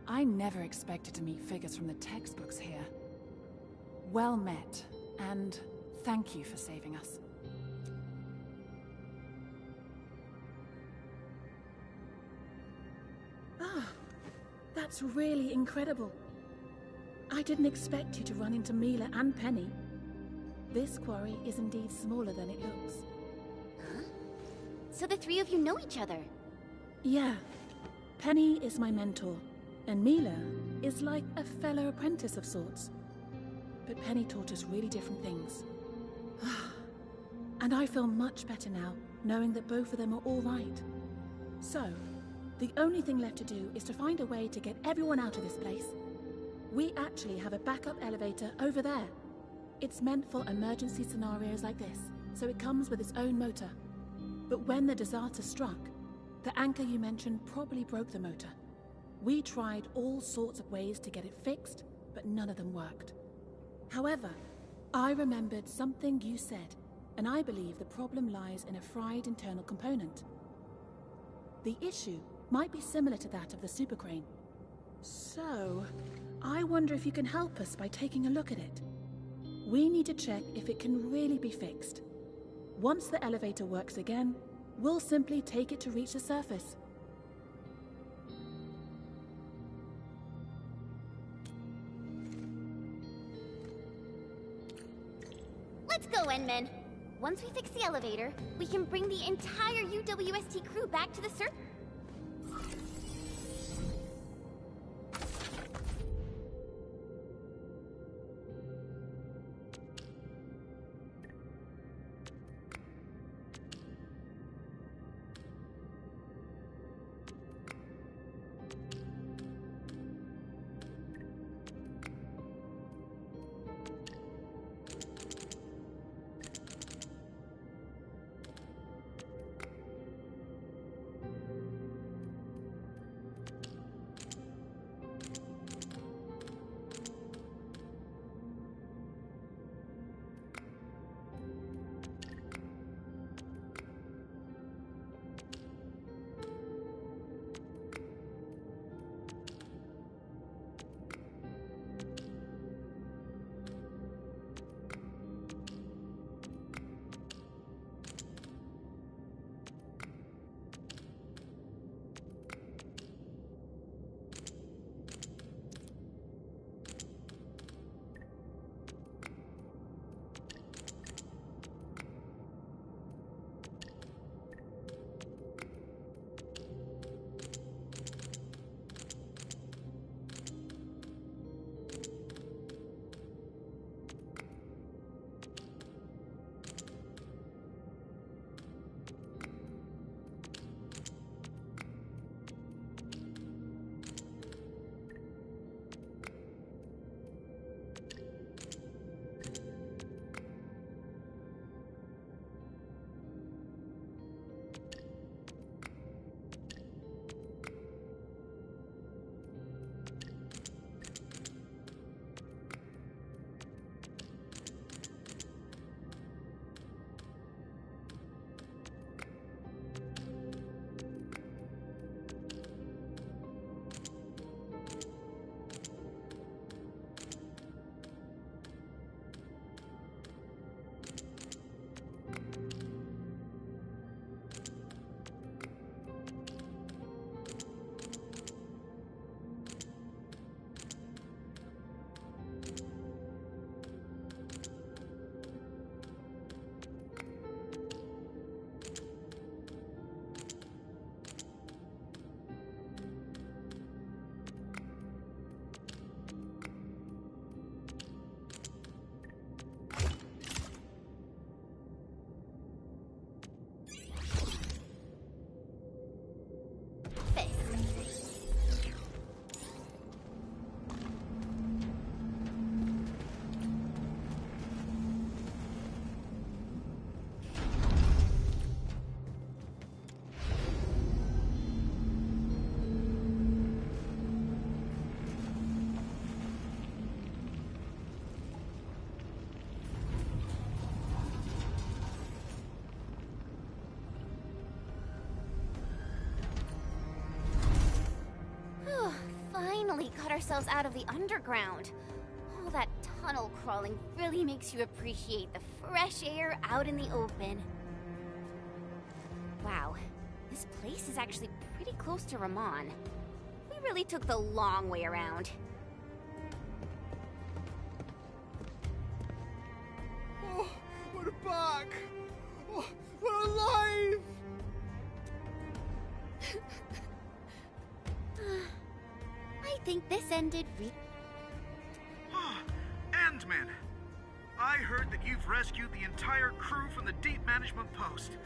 I never expected to meet figures from the textbooks here. Well met, and thank you for saving us. Ah, that's really incredible. I didn't expect you to run into Mila and Penny. This quarry is indeed smaller than it looks. Huh? So the three of you know each other? Yeah. Penny is my mentor, and Mila is like a fellow apprentice of sorts. But Penny taught us really different things. And I feel much better now, knowing that both of them are all right. So, the only thing left to do is to find a way to get everyone out of this place. We actually have a backup elevator over there. It's meant for emergency scenarios like this, so it comes with its own motor. But when the disaster struck, the anchor you mentioned probably broke the motor. We tried all sorts of ways to get it fixed, but none of them worked. However, I remembered something you said, and I believe the problem lies in a fried internal component. The issue might be similar to that of the super crane. So, I wonder if you can help us by taking a look at it. We need to check if it can really be fixed. Once the elevator works again, we'll simply take it to reach the surface. Let's go, Enmin. Once we fix the elevator, we can bring the entire UWST crew back to the surface. finally got ourselves out of the underground. All that tunnel crawling really makes you appreciate the fresh air out in the open. Wow, this place is actually pretty close to Ramon. We really took the long way around. Oh, we're back! Oh, we're alive! I think this ended Endman! I heard that you've rescued the entire crew from the deep management post.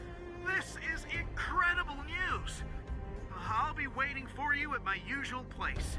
This is incredible news! I'll be waiting for you at my usual place.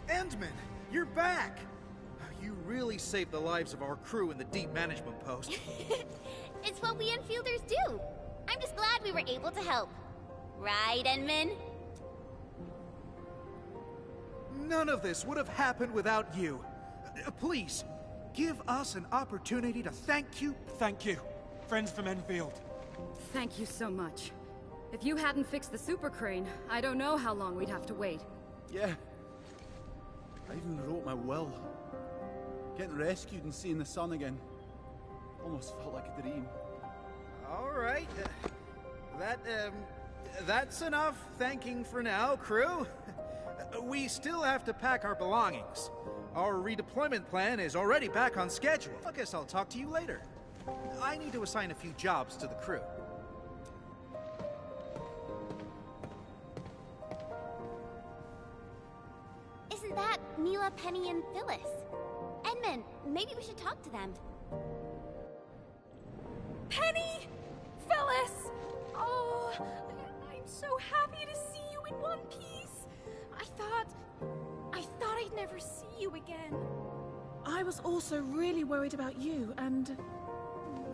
Endman, you're back! You really saved the lives of our crew in the deep management post. It's what we Enfielders do. I'm just glad we were able to help. Right, Endman? None of this would have happened without you. Please, give us an opportunity to thank you. Thank you, friends from Endfield. Thank you so much. If you hadn't fixed the super crane, I don't know how long we'd have to wait. Yeah. I even wrote my will. Getting rescued and seeing the sun again. Almost felt like a dream. All right. That's enough thanking for now, crew. We still have to pack our belongings. Our redeployment plan is already back on schedule. I guess I'll talk to you later. I need to assign a few jobs to the crew. Isn't that Mila, Penny, and Phyllis? Endman, maybe we should talk to them. Penny! Phyllis! Oh, I'm so happy to see you in one piece. I thought I'd never see you again. I was also really worried about you and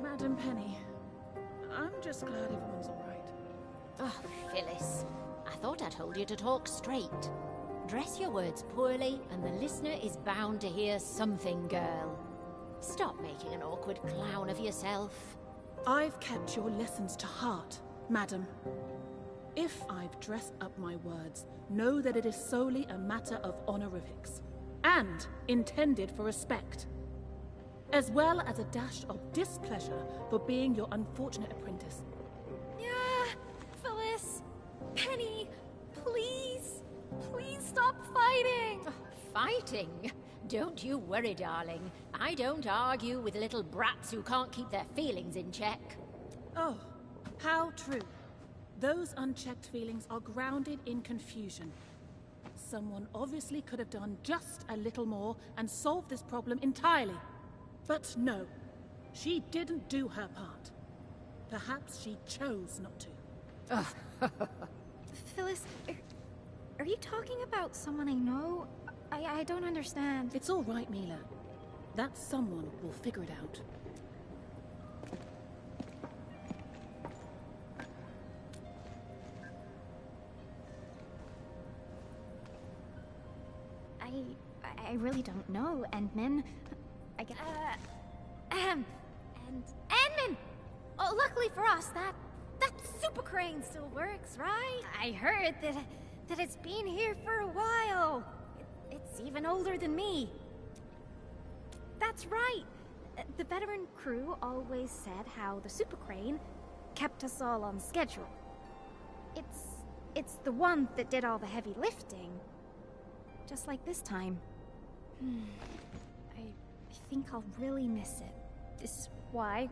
Madam Penny. I'm just glad everyone's all right. Oh, Phyllis. I thought I told you to talk straight. Dress your words poorly, and the listener is bound to hear something, girl. Stop making an awkward clown of yourself. I've kept your lessons to heart, madam. If I've dressed up my words, know that it is solely a matter of honorifics, and intended for respect, as well as a dash of displeasure for being your unfortunate apprentice. Yeah, Phyllis, Penny, please stop fighting! Fighting? Don't you worry, darling. I don't argue with little brats who can't keep their feelings in check. Oh, how true. Those unchecked feelings are grounded in confusion. Someone obviously could have done just a little more and solved this problem entirely. But no, she didn't do her part. Perhaps she chose not to. Phyllis, are you talking about someone I know? I don't understand. It's all right, Mila. That someone will figure it out. I really don't know, Endman. I guess... and Endman! Oh, luckily for us, that super crane still works, right? I heard that it's been here for a while. It's even older than me. That's right. The veteran crew always said how the super crane kept us all on schedule. It's It's the one that did all the heavy lifting. Just like this time. I think I'll really miss it. This is why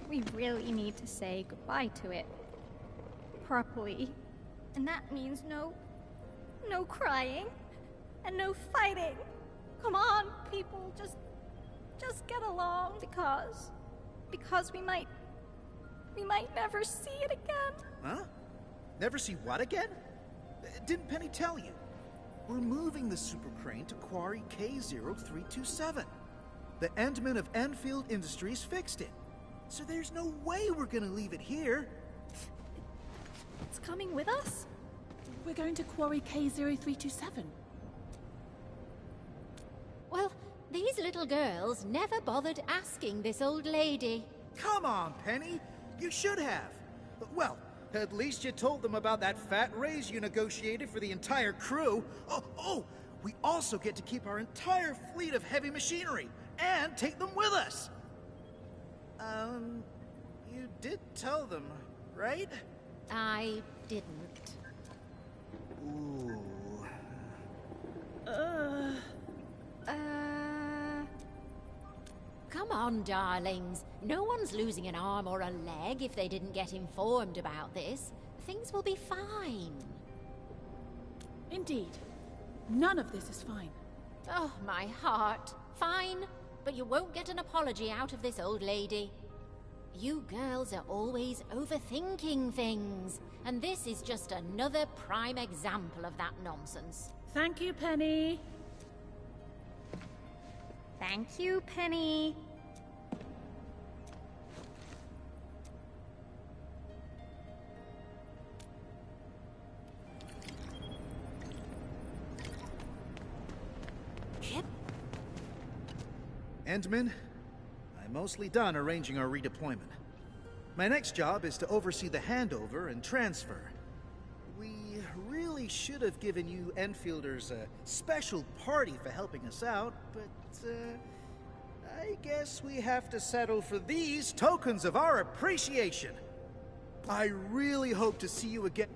we really need to say goodbye to it. Properly. And that means no crying. And no fighting. Come on, people, just get along. Because we might never see it again. Huh? Never see what again? Didn't Penny tell you? We're moving the super crane to Quarry K0327. The Endman of Endfield Industries fixed it. So there's no way we're gonna leave it here. It's coming with us? We're going to Quarry K0327. Well, these little girls never bothered asking this old lady. Come on, Penny. You should have. Well, at least you told them about that fat raise you negotiated for the entire crew. Oh, we also get to keep our entire fleet of heavy machinery and take them with us. You did tell them, right? I didn't. Ooh. Come on, darlings. No one's losing an arm or a leg if they didn't get informed about this. Things will be fine. Indeed. None of this is fine. Oh, my heart. Fine, but you won't get an apology out of this old lady. You girls are always overthinking things, and this is just another prime example of that nonsense. Thank you, Penny. Thank you, Penny. Kip? Endman, I'm mostly done arranging our redeployment. My next job is to oversee the handover and transfer. We really should have given you Enfielders a special party for helping us out, but I guess we have to settle for these tokens of our appreciation. I really hope to see you again.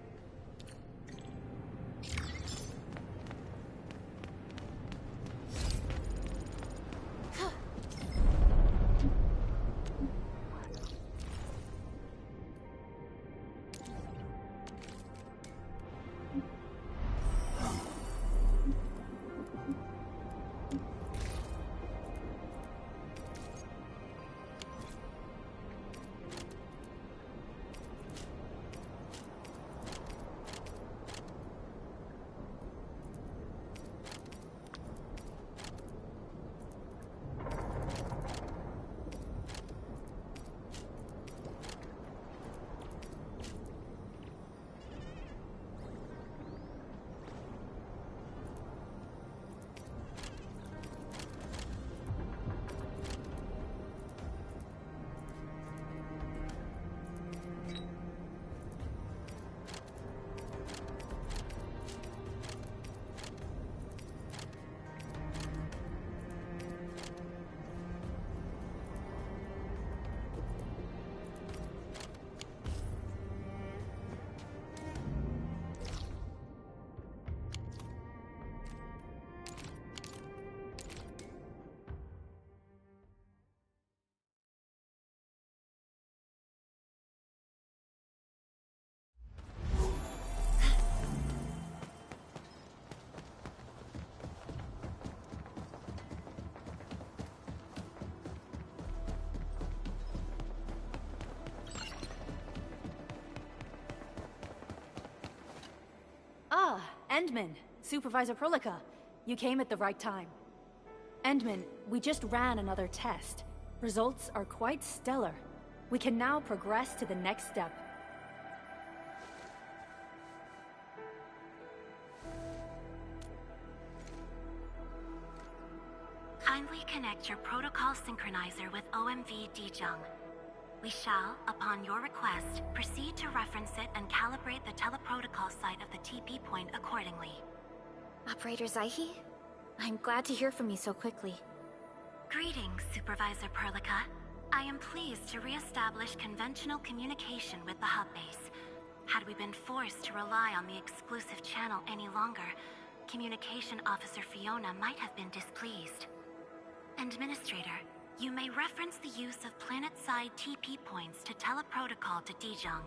Endman, Supervisor Prolica, you came at the right time. Endman, we just ran another test. Results are quite stellar. We can now progress to the next step. Kindly connect your protocol synchronizer with OMV Dijung. We shall, upon your request, proceed to reference it and calibrate the teleprotocol site of the TP point accordingly. Operator Zaihi? I'm glad to hear from you so quickly. Greetings, Supervisor Perlica. I am pleased to re-establish conventional communication with the hub base. Had we been forced to rely on the exclusive channel any longer, Communication Officer Fiona might have been displeased. Administrator, you may reference the use of planet-side TP points to teleprotocol to Dijong.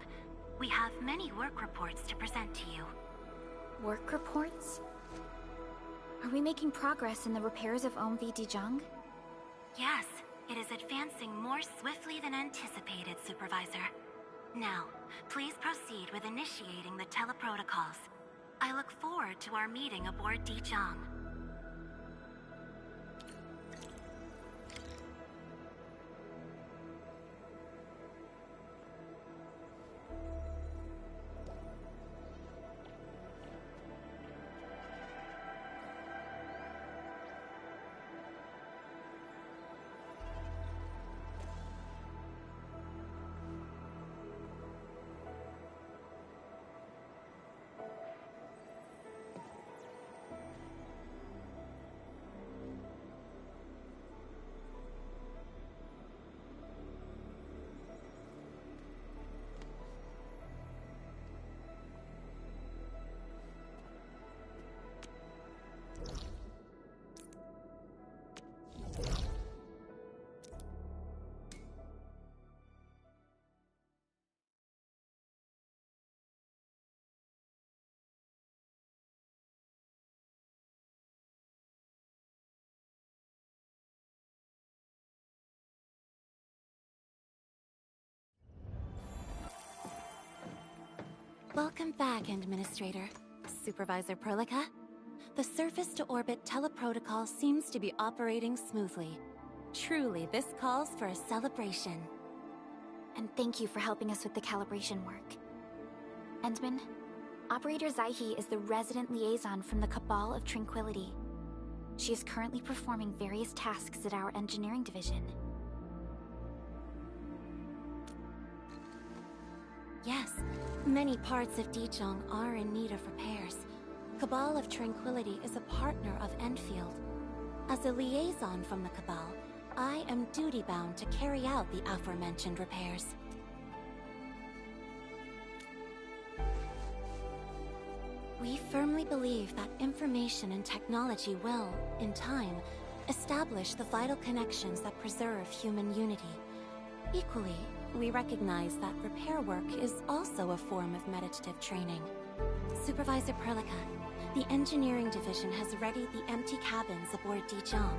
We have many work reports to present to you. Work reports? Are we making progress in the repairs of OMV Dijong? Yes, it is advancing more swiftly than anticipated, Supervisor. Now, please proceed with initiating the teleprotocols. I look forward to our meeting aboard Dijong. Welcome back, Administrator. Supervisor Perlica. The surface-to-orbit teleprotocol seems to be operating smoothly. Truly, this calls for a celebration. And thank you for helping us with the calibration work. Endman, Operator Zaihi is the resident liaison from the Cabal of Tranquility. She is currently performing various tasks at our engineering division. Yes, many parts of Dijong are in need of repairs. Cabal of Tranquility is a partner of Endfield. As a liaison from the Cabal, I am duty-bound to carry out the aforementioned repairs. We firmly believe that information and technology will, in time, establish the vital connections that preserve human unity. Equally, we recognize that repair work is also a form of meditative training. Supervisor Perlica, the engineering division has readied the empty cabins aboard Dijong.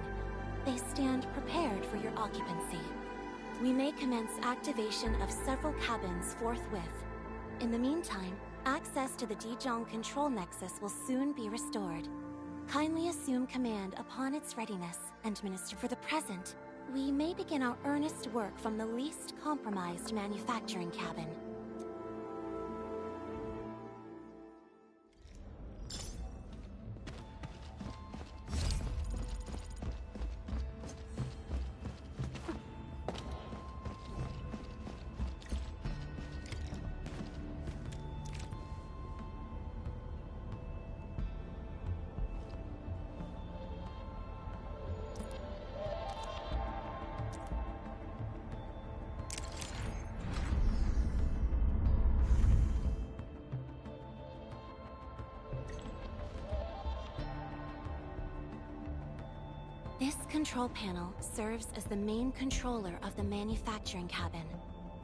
They stand prepared for your occupancy. We may commence activation of several cabins forthwith. In the meantime, access to the Dijong control nexus will soon be restored. Kindly assume command upon its readiness, and Minister, for the present, we may begin our earnest work from the least compromised manufacturing cabin. This control panel serves as the main controller of the manufacturing cabin.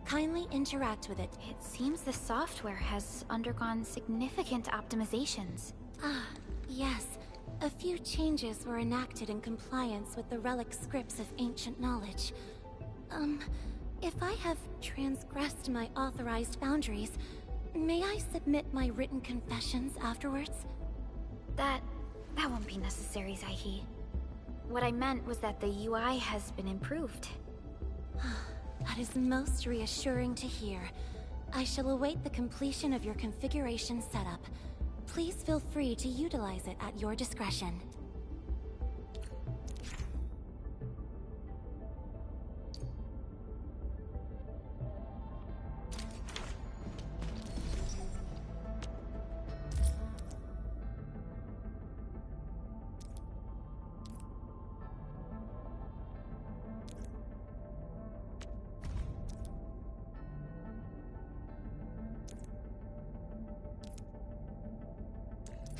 Kindly interact with it. It seems the software has undergone significant optimizations. Ah, yes. A few changes were enacted in compliance with the relic scripts of ancient knowledge. If I have transgressed my authorized boundaries, may I submit my written confessions afterwards? That won't be necessary, Zaihi. What I meant was that the UI has been improved. That is most reassuring to hear. I shall await the completion of your configuration setup. Please feel free to utilize it at your discretion.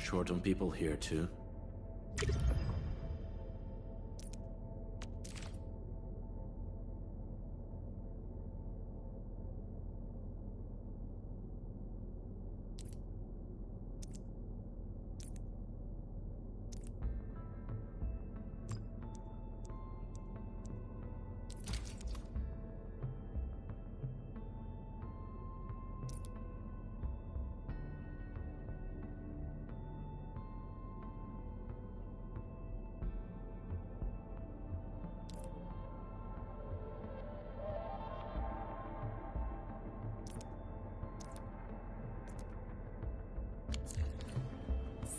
Short on people here, too?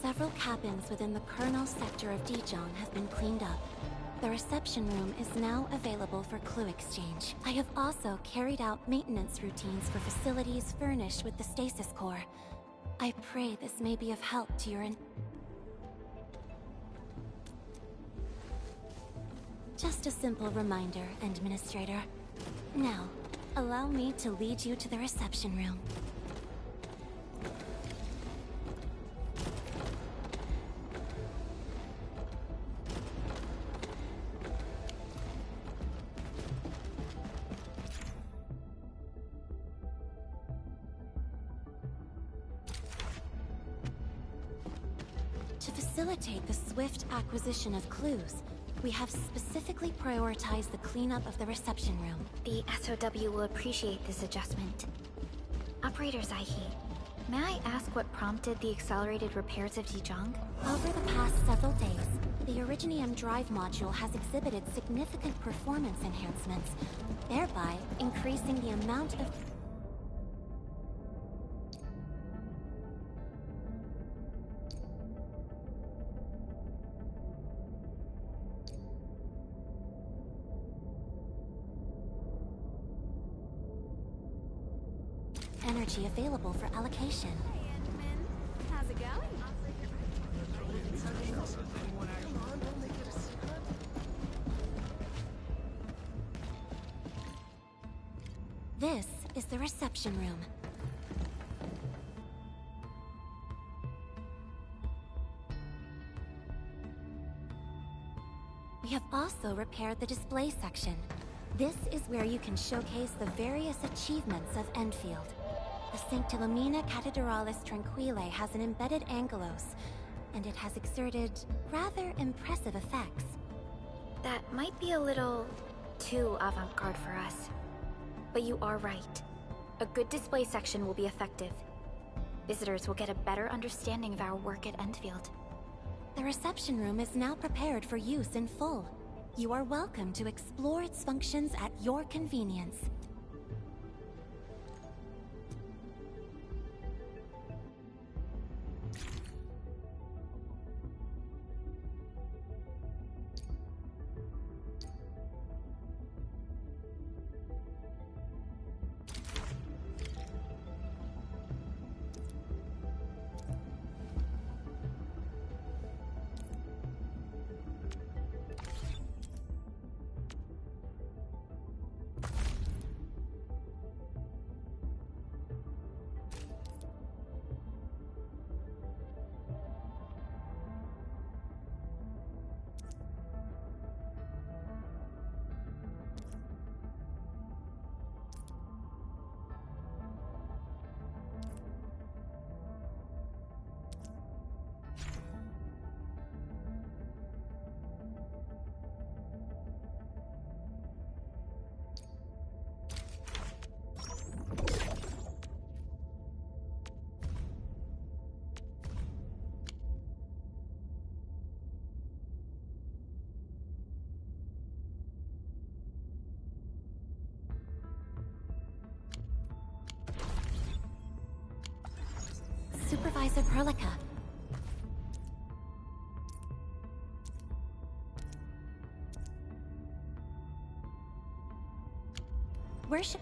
Several cabins within the Kernel sector of Dijon have been cleaned up. The reception room is now available for clue exchange. I have also carried out maintenance routines for facilities furnished with the stasis core. I pray this may be of help to your Just a simple reminder, Administrator. Now, allow me to lead you to the reception room. To facilitate the swift acquisition of clues, we have specifically prioritized the cleanup of the reception room. The SOW will appreciate this adjustment. Operator Zaihi, may I ask what prompted the accelerated repairs of Dijon? Over the past several days, the Originium drive module has exhibited significant performance enhancements, thereby increasing the amount of energy available for allocation. Hey, Endman. How's it going? This is the reception room. We have also repaired the display section. This is where you can showcase the various achievements of Endfield. The Sanctilumina Cathedralis Tranquile has an embedded angelos, and it has exerted rather impressive effects. That might be a little too avant-garde for us. But you are right. A good display section will be effective. Visitors will get a better understanding of our work at Endfield. The reception room is now prepared for use in full. You are welcome to explore its functions at your convenience. Supervisor Perlica. Worship.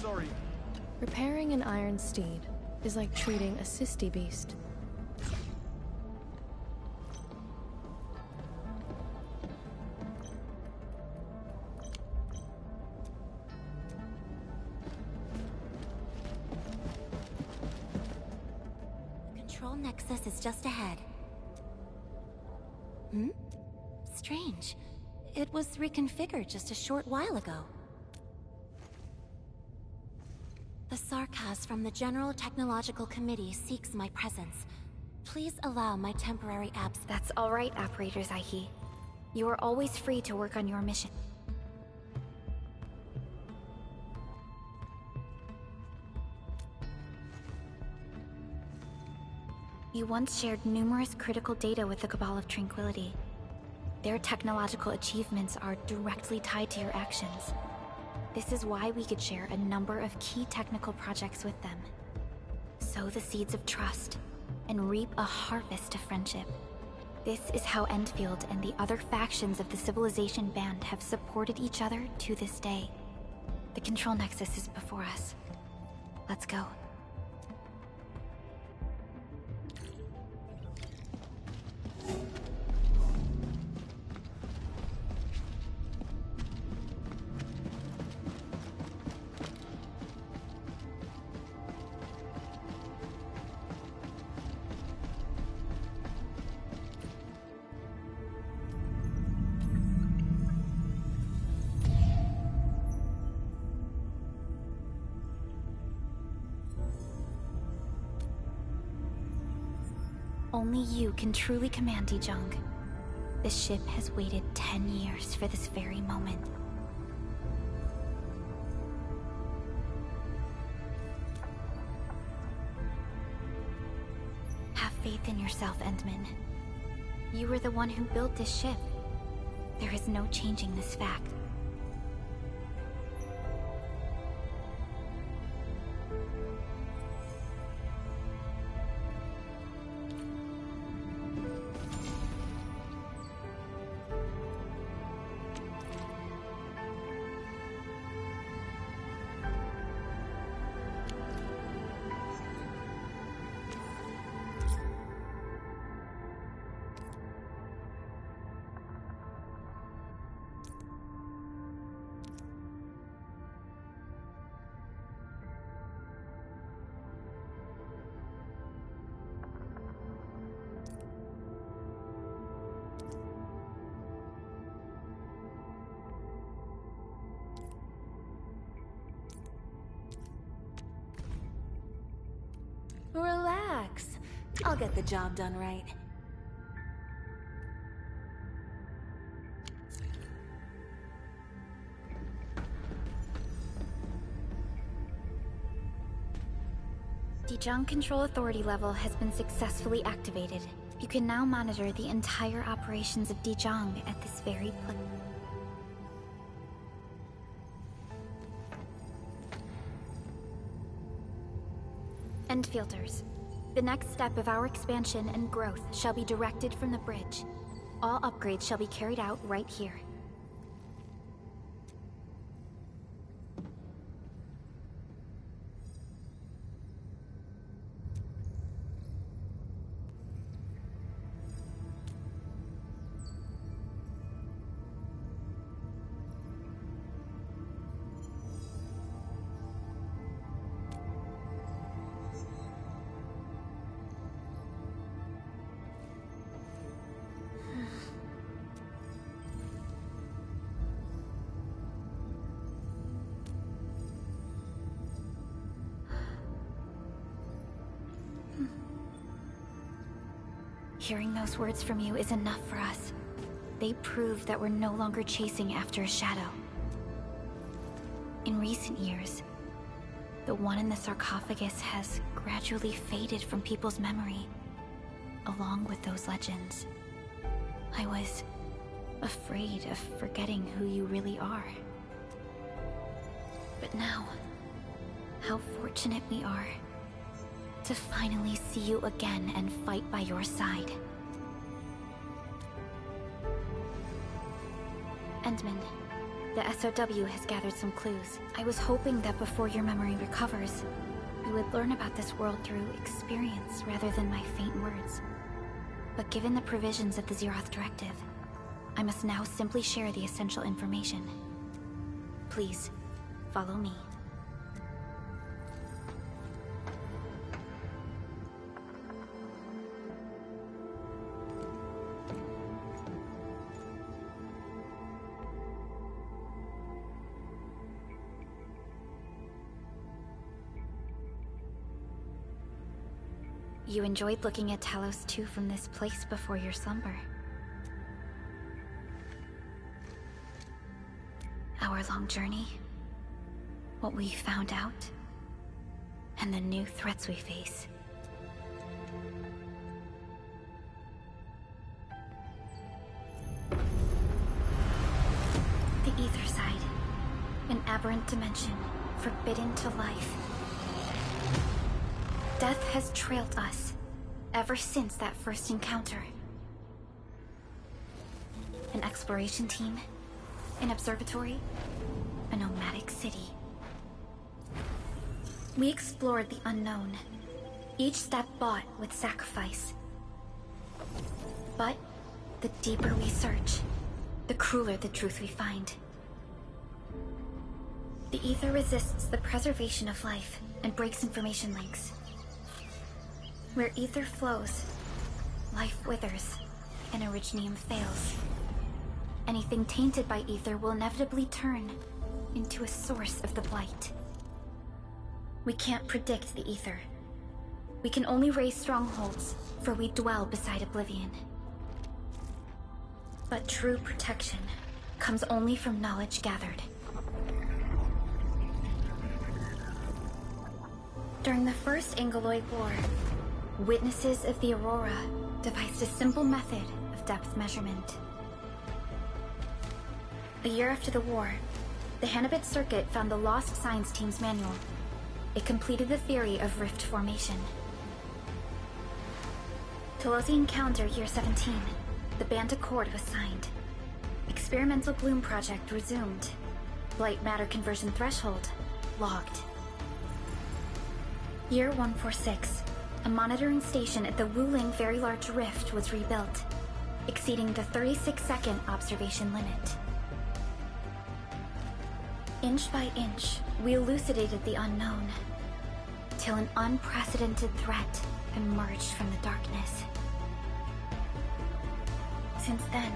sorry. Repairing an iron steed is like treating a cysty beast. Control Nexus is just ahead. Hmm? Strange. It was reconfigured just a short while ago. The Sarkaz from the General Technological Committee seeks my presence. Please allow my temporary absence. That's all right, Operator Zaihi. You are always free to work on your mission. You once shared numerous critical data with the Cabal of Tranquility. Their technological achievements are directly tied to your actions. This is why we could share a number of key technical projects with them. Sow the seeds of trust, and reap a harvest of friendship. This is how Endfield and the other factions of the Civilization Band have supported each other to this day. The Control Nexus is before us. Let's go. Only you can truly command Dijong. This ship has waited 10 years for this very moment. Have faith in yourself, Endman. You were the one who built this ship. There is no changing this fact. Relax. I'll get the job done right. Dijong Control Authority level has been successfully activated. You can now monitor the entire operations of Dijong at this very place. Endfielders. The next step of our expansion and growth shall be directed from the bridge. All upgrades shall be carried out right here. Hearing those words from you is enough for us. They prove that we're no longer chasing after a shadow. In recent years, the one in the sarcophagus has gradually faded from people's memory, along with those legends. I was afraid of forgetting who you really are. But now, how fortunate we are to finally see you again and fight by your side. Endman, The SOW has gathered some clues. I was hoping that before your memory recovers, we would learn about this world through experience rather than my faint words. But given the provisions of the Zeroth Directive, I must now simply share the essential information. Please, follow me. You enjoyed looking at Talos 2 from this place before your slumber. Our long journey, what we found out, and the new threats we face. The Ether Side, an aberrant dimension, forbidden to life. Death has trailed us ever since that first encounter. An exploration team, an observatory, a nomadic city. We explored the unknown, each step bought with sacrifice. But the deeper we search, the crueler the truth we find. The Ether resists the preservation of life and breaks information links. Where Ether flows, life withers, and Originium fails. Anything tainted by Ether will inevitably turn into a source of the Blight. We can't predict the Ether. We can only raise strongholds, for we dwell beside Oblivion. But true protection comes only from knowledge gathered. During the First Angoloid War, witnesses of the Aurora devised a simple method of depth measurement. A year after the war, the Hannibit Circuit found the lost science team's manual. It completed the theory of rift formation. Telosian calendar year 17, the Band Accord was signed. Experimental Bloom project resumed. Blight matter conversion threshold logged. Year 146. A monitoring station at the Wuling Very Large Rift was rebuilt, exceeding the 36-second observation limit. Inch by inch, we elucidated the unknown, till an unprecedented threat emerged from the darkness. Since then,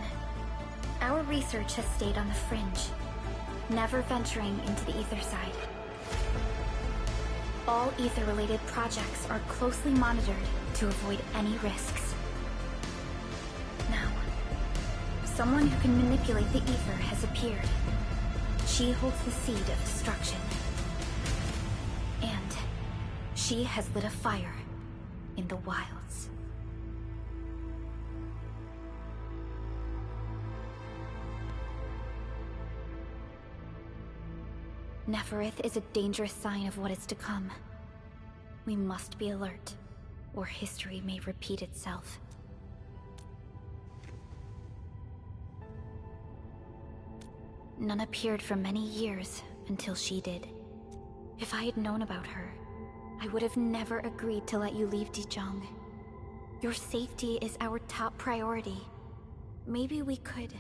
our research has stayed on the fringe, never venturing into the Ether Side. All Ether-related projects are closely monitored to avoid any risks. Now, someone who can manipulate the Ether has appeared. She holds the seed of destruction. And she has lit a fire in the wilds. Neferith is a dangerous sign of what is to come. We must be alert, or history may repeat itself. None appeared for many years until she did. If I had known about her, I would have never agreed to let you leave Dijon. Your safety is our top priority. Maybe we could...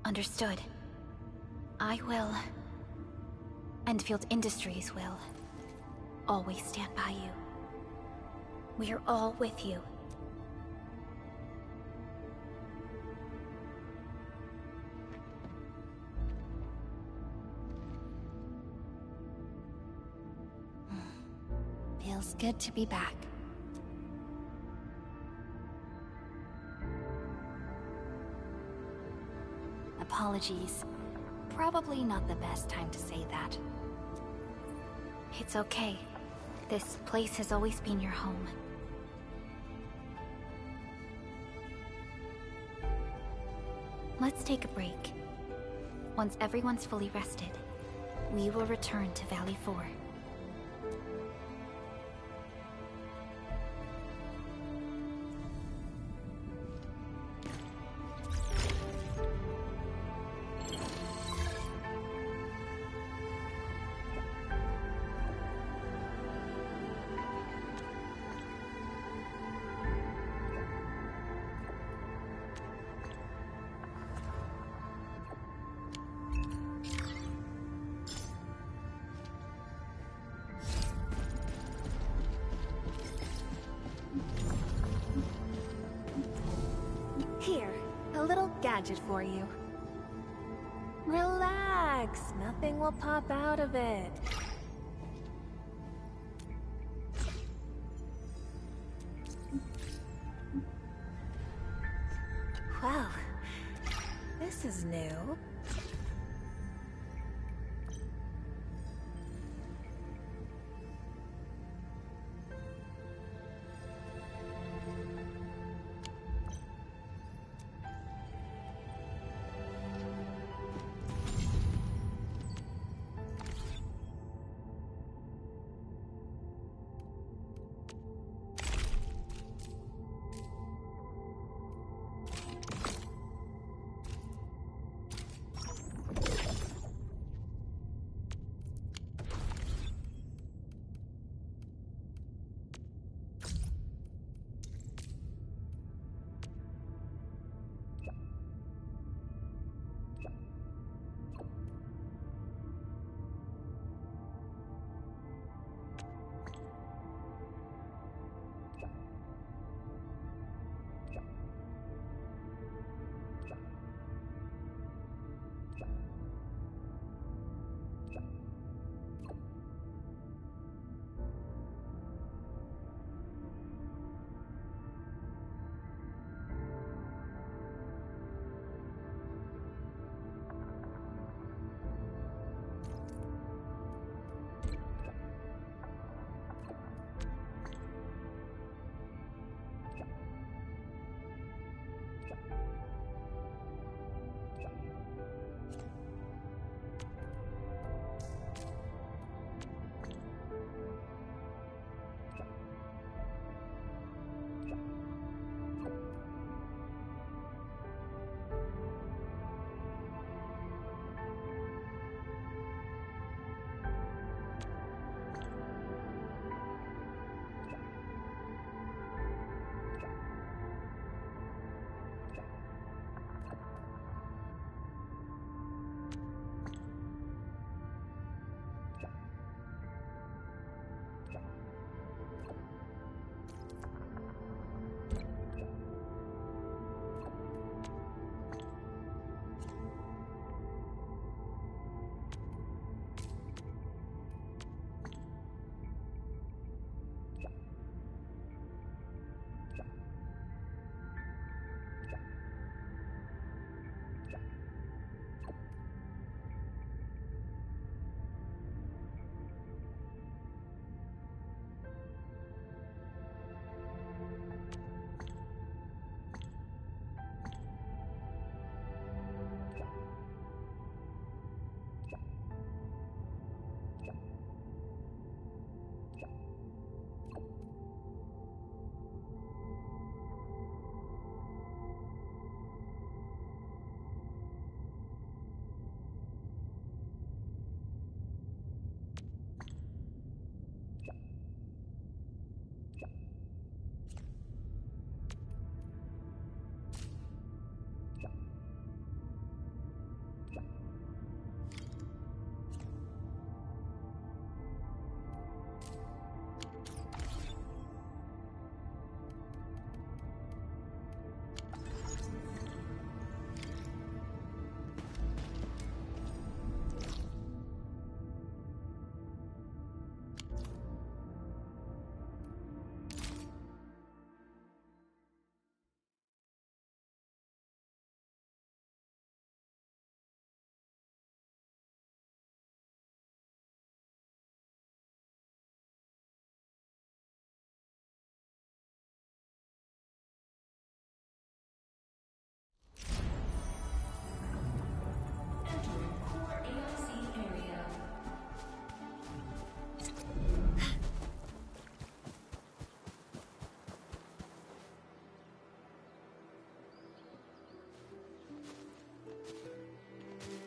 Understood. I will. Endfield Industries will. Always stand by you. We are all with you. Feels good to be back. Apologies. Probably not the best time to say that. It's okay. This place has always been your home. Let's take a break. Once everyone's fully rested, we will return to Valley 4. gadget for you. Relax, nothing will pop out of it. Well, this is new.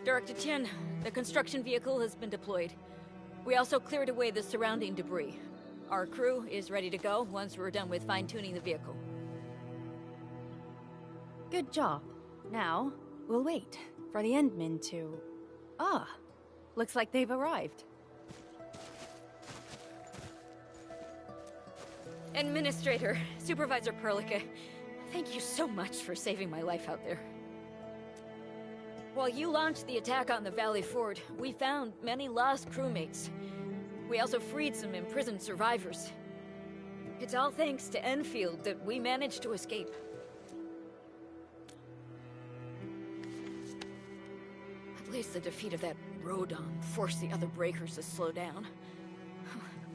Director Chen, the construction vehicle has been deployed. We also cleared away the surrounding debris. Our crew is ready to go once we're done with fine-tuning the vehicle. Good job. Now, we'll wait for the Endmen to... Ah, looks like they've arrived. Administrator, Supervisor Perlica, thank you so much for saving my life out there. While you launched the attack on the Valley Ford, we found many lost crewmates. We also freed some imprisoned survivors. It's all thanks to Endfield that we managed to escape. At least the defeat of that Rodon forced the other breakers to slow down.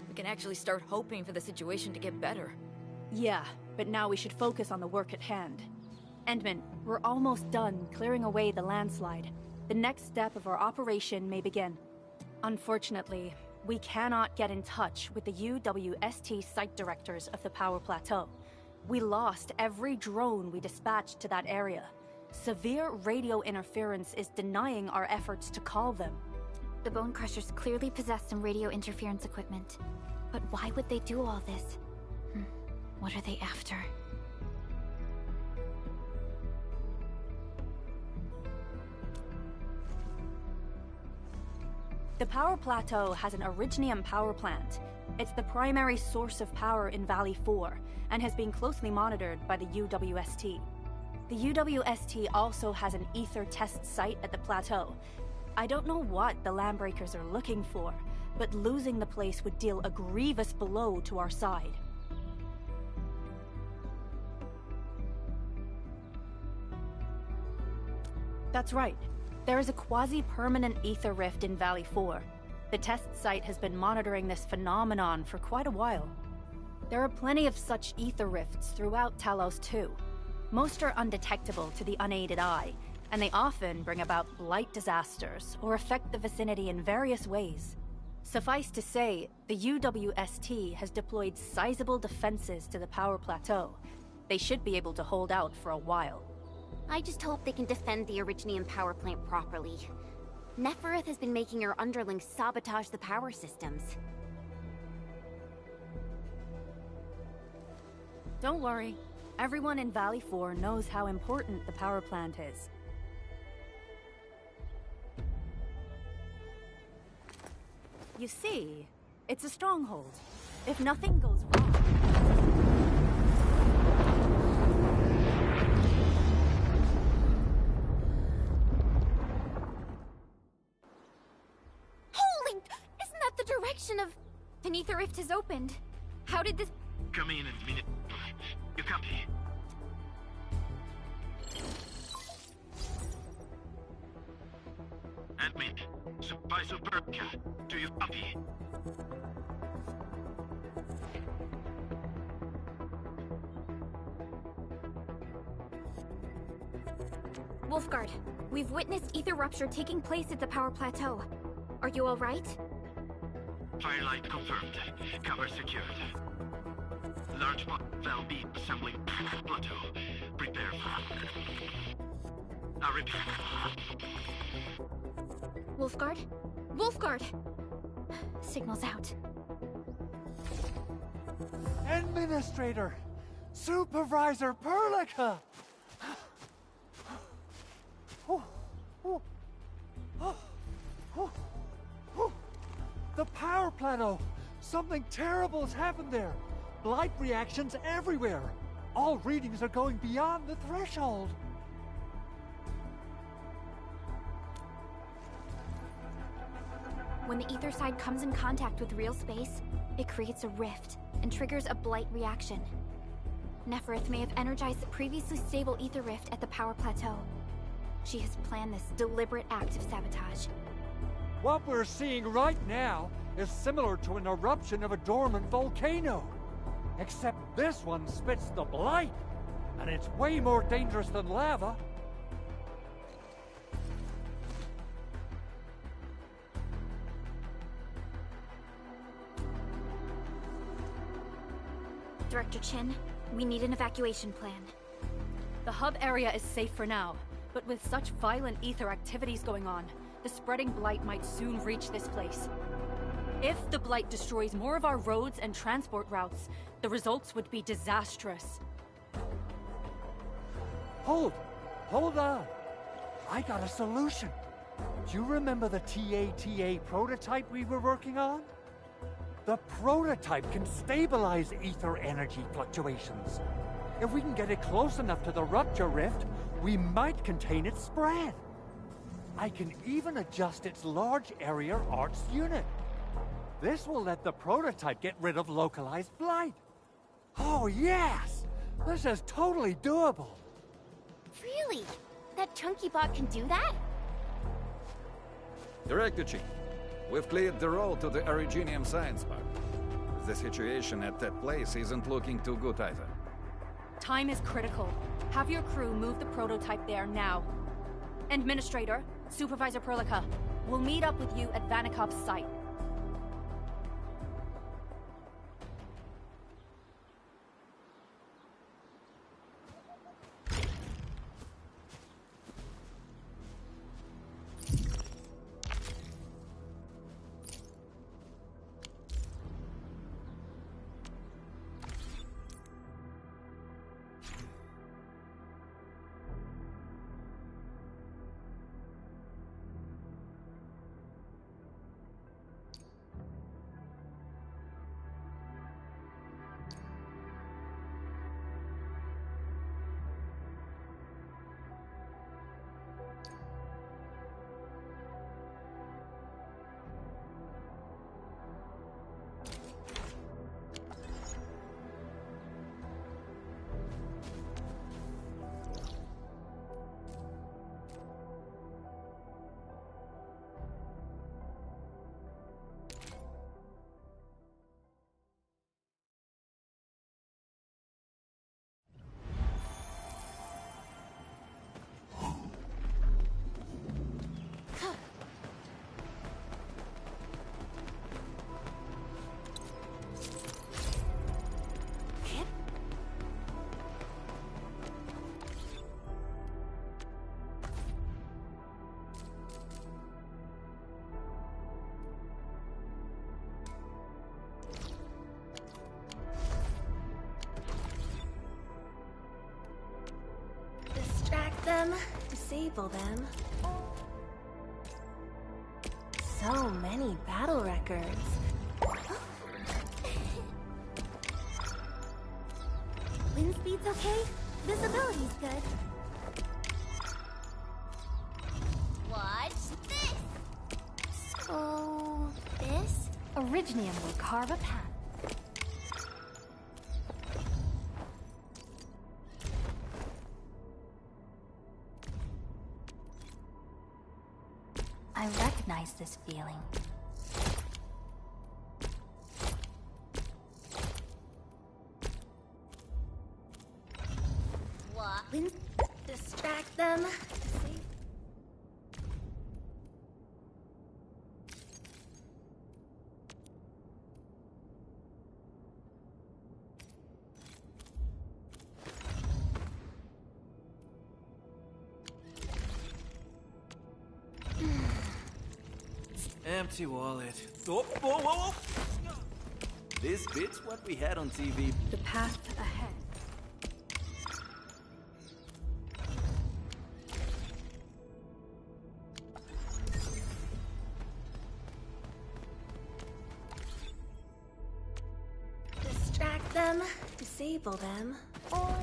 We can actually start hoping for the situation to get better. Yeah, but now we should focus on the work at hand. Endman, we're almost done clearing away the landslide. The next step of our operation may begin. Unfortunately, we cannot get in touch with the UWST site directors of the Power Plateau. We lost every drone we dispatched to that area. Severe radio interference is denying our efforts to call them. The Bone Crushers clearly possess some radio interference equipment. But why would they do all this? What are they after? The Power Plateau has an Originium power plant. It's the primary source of power in Valley 4, and has been closely monitored by the UWST. The UWST also has an ether test site at the plateau. I don't know what the Landbreakers are looking for, but losing the place would deal a grievous blow to our side. That's right. There is a quasi-permanent ether rift in Valley 4. The test site has been monitoring this phenomenon for quite a while. There are plenty of such ether rifts throughout Talos 2. Most are undetectable to the unaided eye, and they often bring about blight disasters or affect the vicinity in various ways. Suffice to say, the UWST has deployed sizable defenses to the Power Plateau. They should be able to hold out for a while. I just hope they can defend the Originium power plant properly. Nefereth has been making her underlings sabotage the power systems. Don't worry. Everyone in Valley 4 knows how important the power plant is. You see, it's a stronghold. If nothing goes wrong... Direction of... An ether rift has opened. How did this... Come in and minute. You copy? Admin, Supervisor Burka, do you copy? Wolfguard, we've witnessed ether rupture taking place at the Power Plateau. Are you all right? Firelight confirmed. Cover secured. Large valve beam assembling plateau. Prepare for... I repeat. Wolfguard? Wolfguard! Signal's out. Administrator! Supervisor Perlica! The power plateau! Something terrible has happened there! Blight reactions everywhere! All readings are going beyond the threshold! When the ether side comes in contact with real space, it creates a rift and triggers a blight reaction. Nefereth may have energized the previously stable ether rift at the power plateau. She has planned this deliberate act of sabotage. What we're seeing right now is similar to an eruption of a dormant volcano. Except this one spits the blight, and it's way more dangerous than lava. Director Chin, we need an evacuation plan. The hub area is safe for now, but with such violent ether activities going on, the spreading blight might soon reach this place. If the blight destroys more of our roads and transport routes, the results would be disastrous. Hold on. I got a solution. Do you remember the TATA prototype we were working on? The prototype can stabilize ether energy fluctuations. If we can get it close enough to the rupture rift, we might contain its spread. I can even adjust its large area arts unit. This will let the prototype get rid of localized blight. Oh, yes! This is totally doable. Really? That chunky bot can do that? Director Chief, we've cleared the road to the Originium Science Park. The situation at that place isn't looking too good either. Time is critical. Have your crew move the prototype there now. Administrator, Supervisor Perlica, we'll meet up with you at Vanikov's site. Distract them, disable them. So many battle records. Wind speed's okay? Visibility's good. Watch this! So... this? Originium will carve a path. I recognize this feeling. What? Distract them. Empty wallet. Oh, whoa, whoa, whoa! This bit's what we had on TV. The path ahead. Distract them, disable them, or...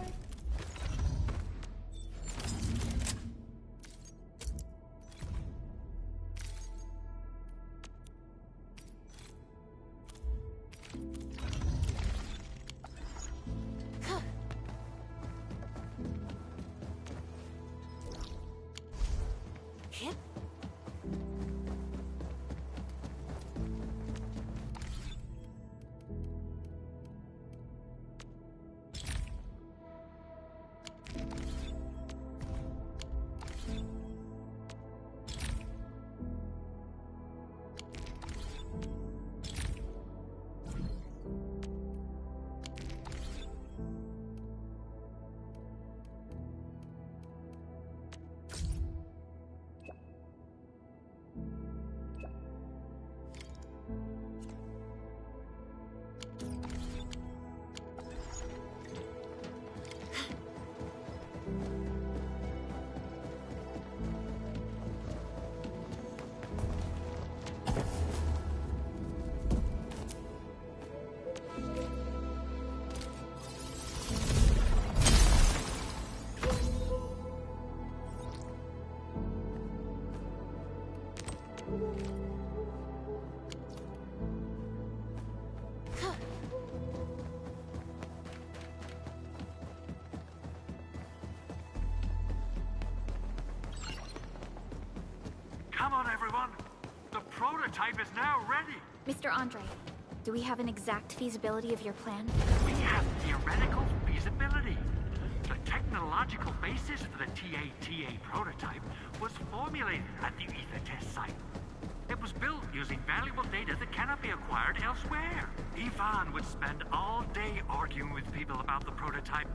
prototype is now ready. Mr. Andre, do we have an exact feasibility of your plan? We have theoretical feasibility. The technological basis for the TA prototype was formulated at the Ether test site. It was built using valuable data that cannot be acquired elsewhere. Ivan would spend all day arguing with people about the prototype.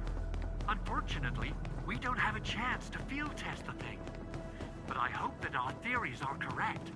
Unfortunately, we don't have a chance to field test the thing. But I hope that our theories are correct.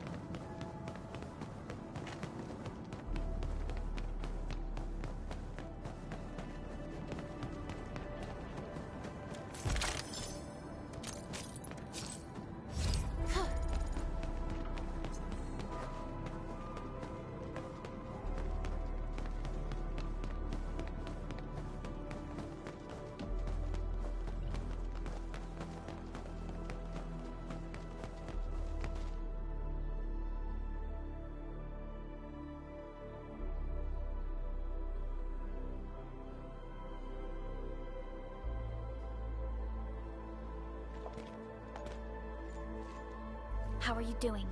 How are you doing?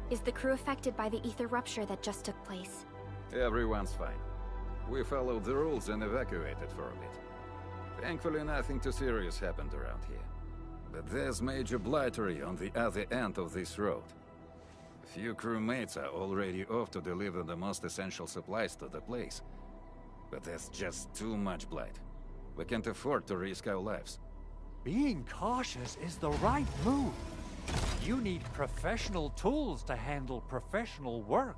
Is the crew affected by the ether rupture that just took place? Everyone's fine. We followed the rules and evacuated for a bit. Thankfully, nothing too serious happened around here. But there's major blightery on the other end of this road. A few crewmates are already off to deliver the most essential supplies to the place. But there's just too much blight. We can't afford to risk our lives. Being cautious is the right move. You need professional tools to handle professional work.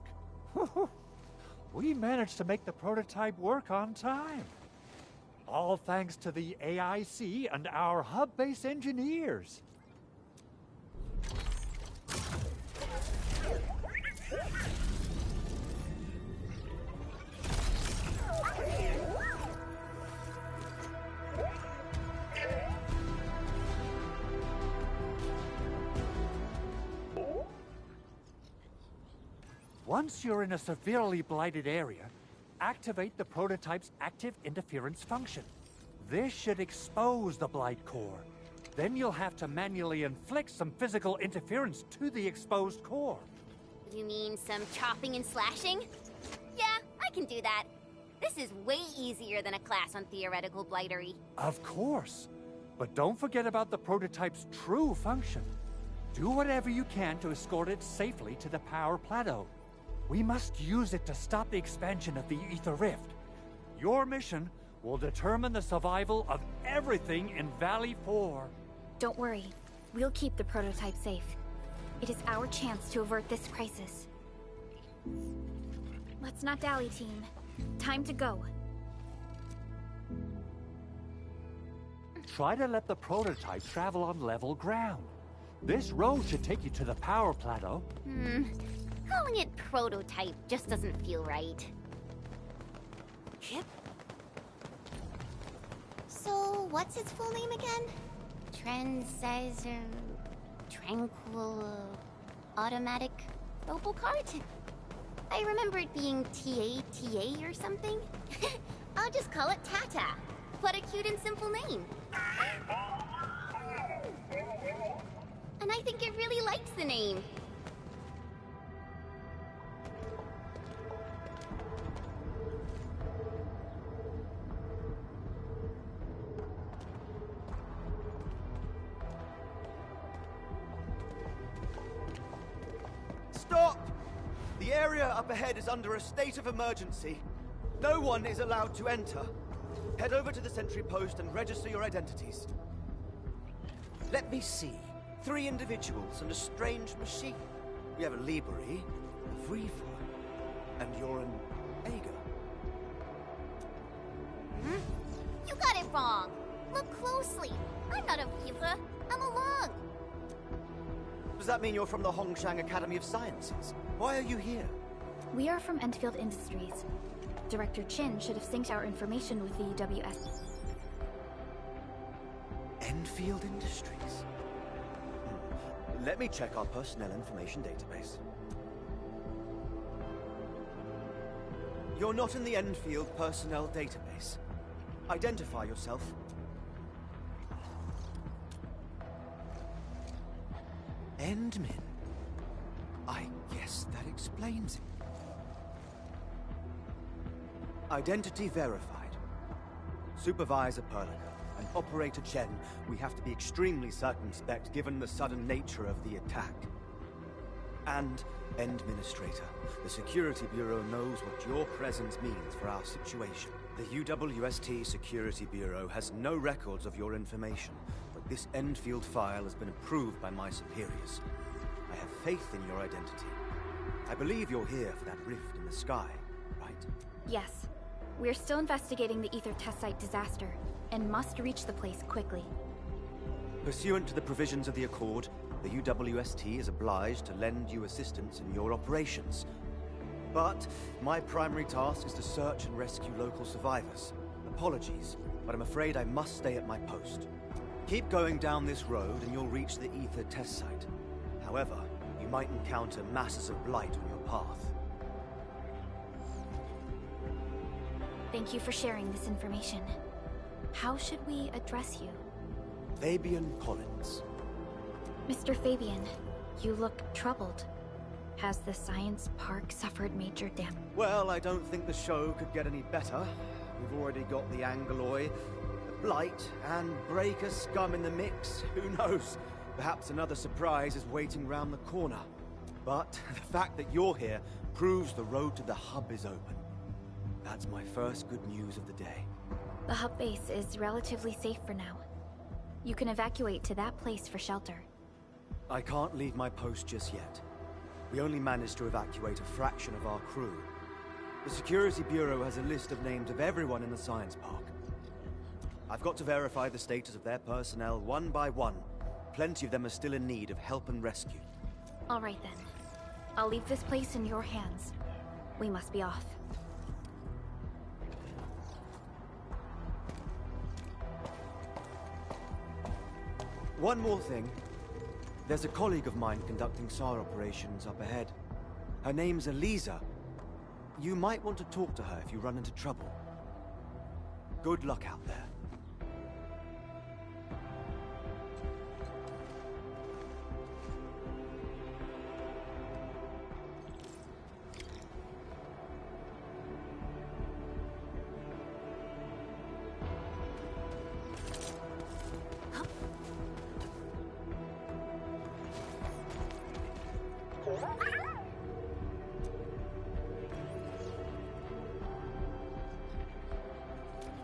We managed to make the prototype work on time. All thanks to the AIC and our hub-base engineers. Once you're in a severely blighted area, activate the prototype's active interference function. This should expose the blight core. Then you'll have to manually inflict some physical interference to the exposed core. You mean some chopping and slashing? Yeah, I can do that. This is way easier than a class on theoretical blightery. Of course. But don't forget about the prototype's true function. Do whatever you can to escort it safely to the power plateau. We must use it to stop the expansion of the Ether Rift. Your mission will determine the survival of everything in Valley 4. Don't worry. We'll keep the prototype safe. It is our chance to avert this crisis. Let's not dally, team. Time to go. Try to let the prototype travel on level ground. This road should take you to the power plateau. Calling it prototype just doesn't feel right. So, what's its full name again? Tranquil... Automatic... Robocart? I remember it being TA or something. I'll just call it Tata. What a cute and simple name. And I think it really likes the name. Stop! The area up ahead is under a state of emergency. No one is allowed to enter. Head over to the sentry post and register your identities. Let me see. 3 individuals and a strange machine. We have a Liberi, a Vriva, and you're an Ager. You got it wrong. Look closely. I'm not a Vriva. I'm a Lung. Does that mean you're from the Hongshang Academy of Sciences? Why are you here? We are from Endfield Industries. Director Chin should have synced our information with the WS. Endfield Industries? Let me check our personnel information database. You're not in the Endfield personnel database. Identify yourself. Endmin. I guess that explains explains it. Identity verified. Supervisor Perlica and Operator Chen, we have to be extremely circumspect given the sudden nature of the attack. And Administrator, the Security Bureau knows what your presence means for our situation. The UWST Security Bureau has no records of your information, but this Endfield file has been approved by my superiors. I have faith in your identity. I believe you're here for that rift in the sky, right? Yes. We're still investigating the Ether test site disaster, and must reach the place quickly. Pursuant to the provisions of the Accord, the UWST is obliged to lend you assistance in your operations. But my primary task is to search and rescue local survivors. Apologies, but I'm afraid I must stay at my post. Keep going down this road and you'll reach the Ether test site. However, you might encounter masses of blight on your path. Thank you for sharing this information. How should we address you? Fabian Collins. Mr. Fabian, you look troubled. Has the science park suffered major damage? Well, I don't think the show could get any better. We've already got the Angeloy, the Blight, and Breaker scum in the mix. Who knows? Perhaps another surprise is waiting round the corner. But the fact that you're here proves the road to the hub is open. That's my first good news of the day. The hub base is relatively safe for now. You can evacuate to that place for shelter. I can't leave my post just yet. We only managed to evacuate a fraction of our crew. The Security Bureau has a list of names of everyone in the science park. I've got to verify the status of their personnel one by one. Plenty of them are still in need of help and rescue. All right then. I'll leave this place in your hands. We must be off. One more thing. There's a colleague of mine conducting SAR operations up ahead. Her name's Eliza. You might want to talk to her if you run into trouble. Good luck out there.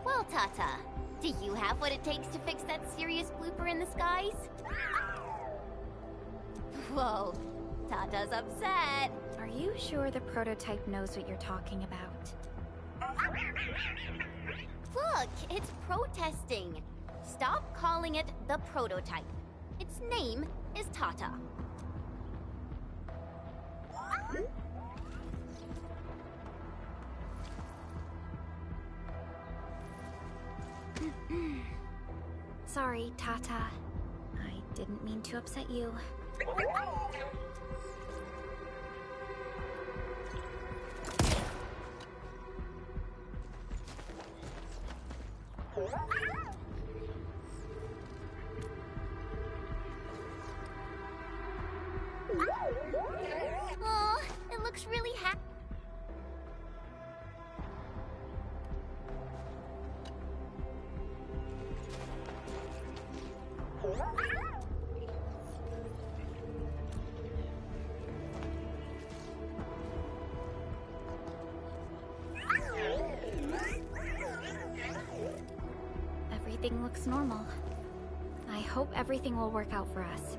Well, Tata, do you have what it takes to fix that serious blooper in the skies? Whoa, Tata's upset. Are you sure the prototype knows what you're talking about? Look, it's protesting. Stop calling it the prototype. Its name is Tata. Sorry, Tata. I didn't mean to upset you. Oh, it looks really happy. Everything looks normal. I hope everything will work out for us.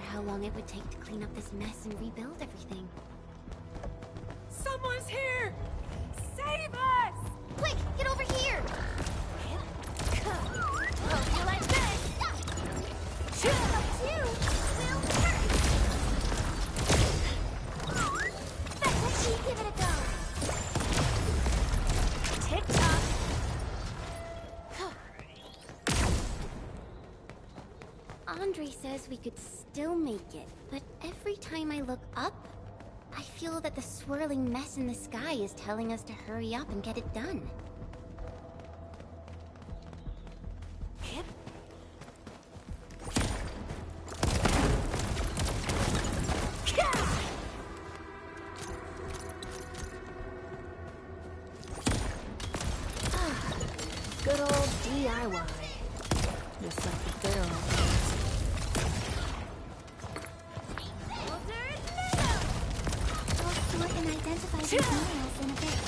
How long it would take to clean up this mess and rebuild everything. Someone's here! Save us! Quick, get over here! Hope you like this! Shoot up you! Will hurt! Let's give it a go! Andre says we could still make it, but every time I look up, I feel that the swirling mess in the sky is telling us to hurry up and get it done. Hip. Good old DIY. Just like the good old days. I'll sort and identify these minerals in a bit.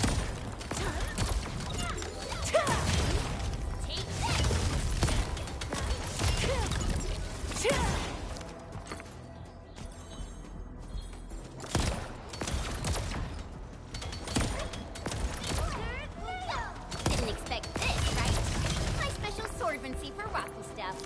Didn't expect this, right? My special sorbency for rocky stuff.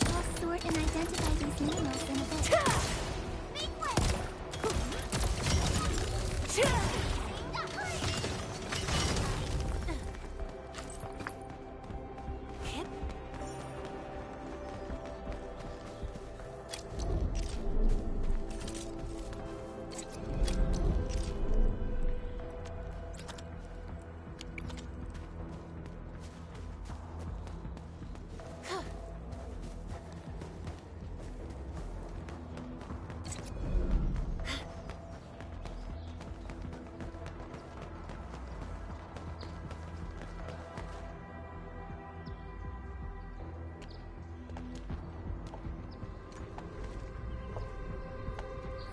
I'll sort and identify these minerals in a bit. Make way! Hip.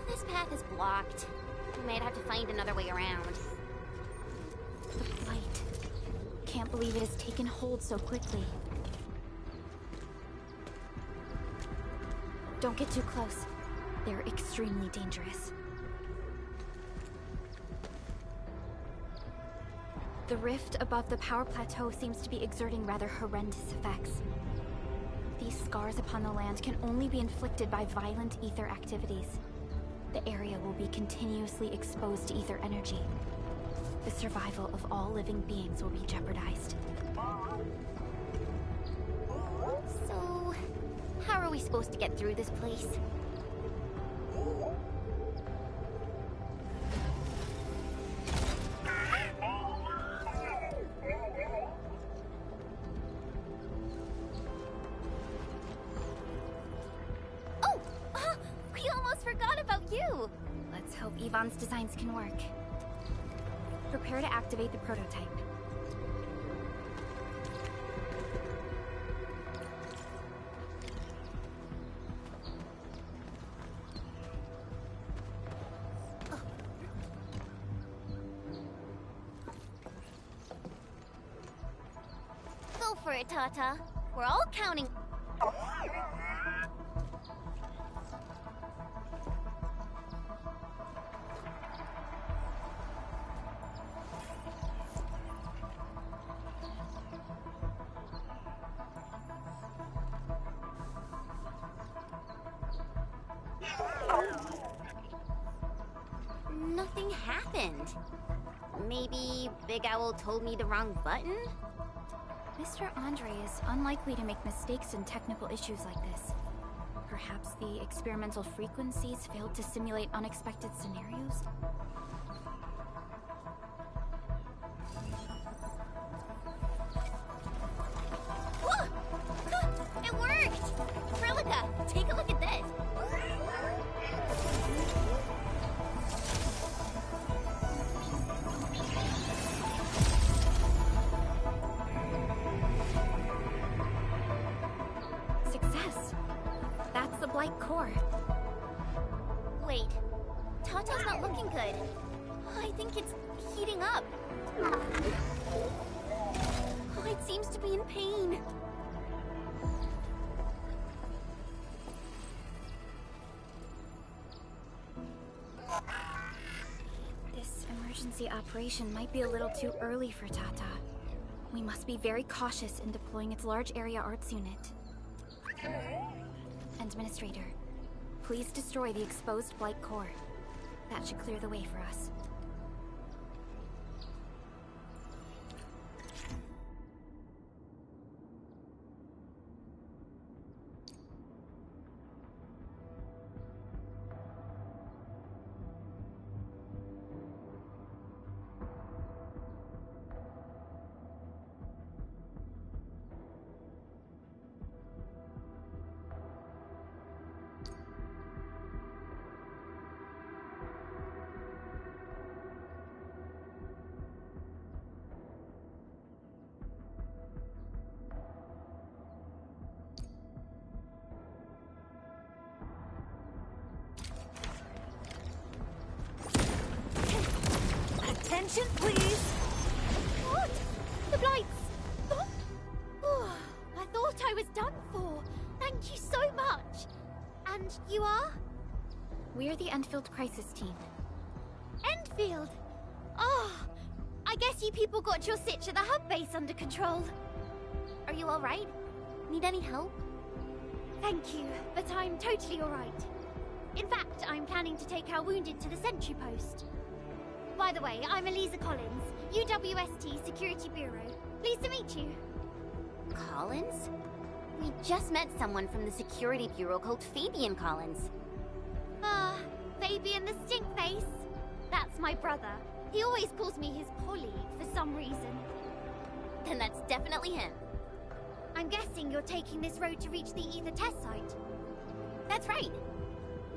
This path is blocked. We might have to find another way around. The blight. Can't believe it has taken hold so quickly. Don't get too close. They're extremely dangerous. The rift above the power plateau seems to be exerting rather horrendous effects. These scars upon the land can only be inflicted by violent ether activities. The area will be continuously exposed to ether energy. The survival of all living beings will be jeopardized. So, how are we supposed to get through this place? Oh! We almost forgot about you! Let's hope Yvonne's designs can work. Prepare to activate the prototype. Go for it, Tata. We're all counting. Nothing happened. Maybe Big Owl told me the wrong button? Mr. Andre is unlikely to make mistakes in technical issues like this. Perhaps the experimental frequencies failed to simulate unexpected scenarios? Whoa! It worked! Frilica, take a look at this. Success! That's the Blight core. Wait, Tata's not looking good. I think it's heating up. Oh, it seems to be in pain. This emergency operation might be a little too early for Tata. We must be very cautious in deploying its large area arts unit. Administrator, Please destroy the exposed Blight core. That should clear the way for us. Attention, please! What? The Blights! Oh, I thought I was done for. Thank you so much. And you are? We're the Endfield Crisis Team. Endfield! Oh, I guess you people got your sitch at the hub base under control. Are you alright? Need any help? Thank you, but I'm totally alright. In fact, I'm planning to take our wounded to the sentry post. By the way, I'm Eliza Collins, UWST Security Bureau. Pleased to meet you. Collins? We just met someone from the Security Bureau called Fabian Collins. Ah, Fabian the Stinkface. That's my brother. He always calls me his colleague for some reason. Then that's definitely him. I'm guessing you're taking this road to reach the Ether test site. That's right.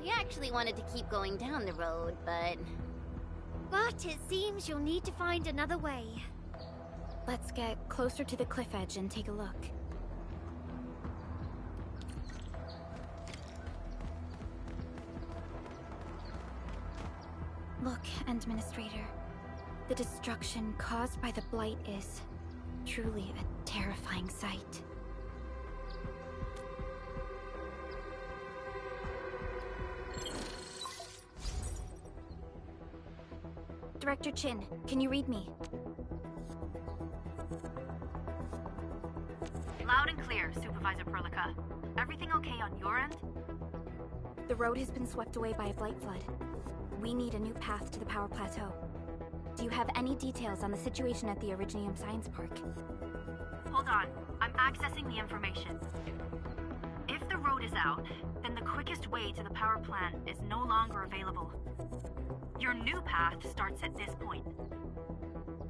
We actually wanted to keep going down the road, but it seems you'll need to find another way. Let's get closer to the cliff edge and take a look. Look, Administrator. The destruction caused by the Blight is truly a terrifying sight. Director Chin, can you read me? Loud and clear, Supervisor Perlica. Everything okay on your end? The road has been swept away by a Blight flood. We need a new path to the power plateau. Do you have any details on the situation at the Originium Science Park? Hold on, I'm accessing the information. If the road is out, then the quickest way to the power plant is no longer available. Your new path starts at this point.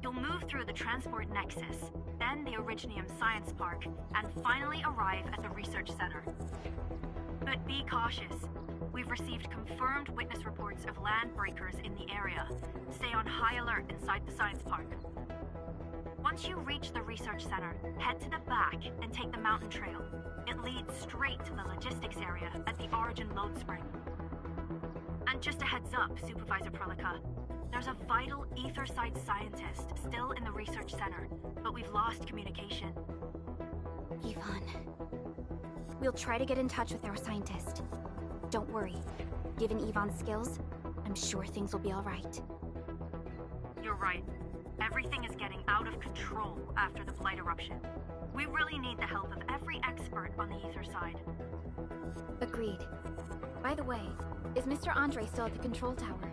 You'll move through the Transport Nexus, then the Originium Science Park, and finally arrive at the Research Center. But be cautious. We've received confirmed witness reports of land breakers in the area. Stay on high alert inside the Science Park. Once you reach the Research Center, head to the back and take the mountain trail. It leads straight to the logistics area at the Origin Load Spring. And just a heads up, Supervisor Perlica, there's a vital ether-side scientist still in the Research Center, but we've lost communication. Yvonne. We'll try to get in touch with our scientist. Don't worry. Given Yvonne's skills, I'm sure things will be alright. You're right. Everything is getting out of control after the Blight eruption. We really need the help of every expert on the ether side. Agreed. By the way, is Mr. Andre still at the control tower?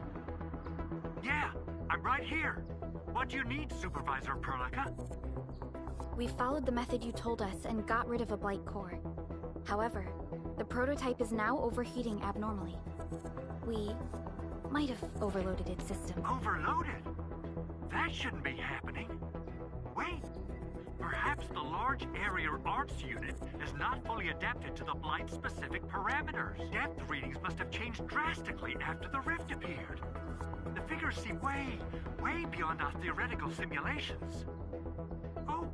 Yeah, I'm right here. What do you need, Supervisor Perlica? We followed the method you told us and got rid of a Blight core. However, the prototype is now overheating abnormally. We might have overloaded its system. Overloaded? That shouldn't be happening. Wait, perhaps the large area arts unit is not fully adapted to the Blight-specific parameters. Depth readings must have changed drastically after the rift appeared. The figures seem way beyond our theoretical simulations. Oh,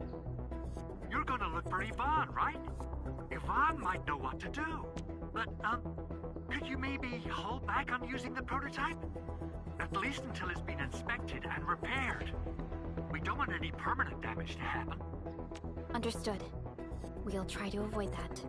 you're gonna look for Yvonne, right? Yvonne might know what to do. But, could you maybe hold back on using the prototype? At least until it's been inspected and repaired. We don't want any permanent damage to happen. Understood. We'll try to avoid that.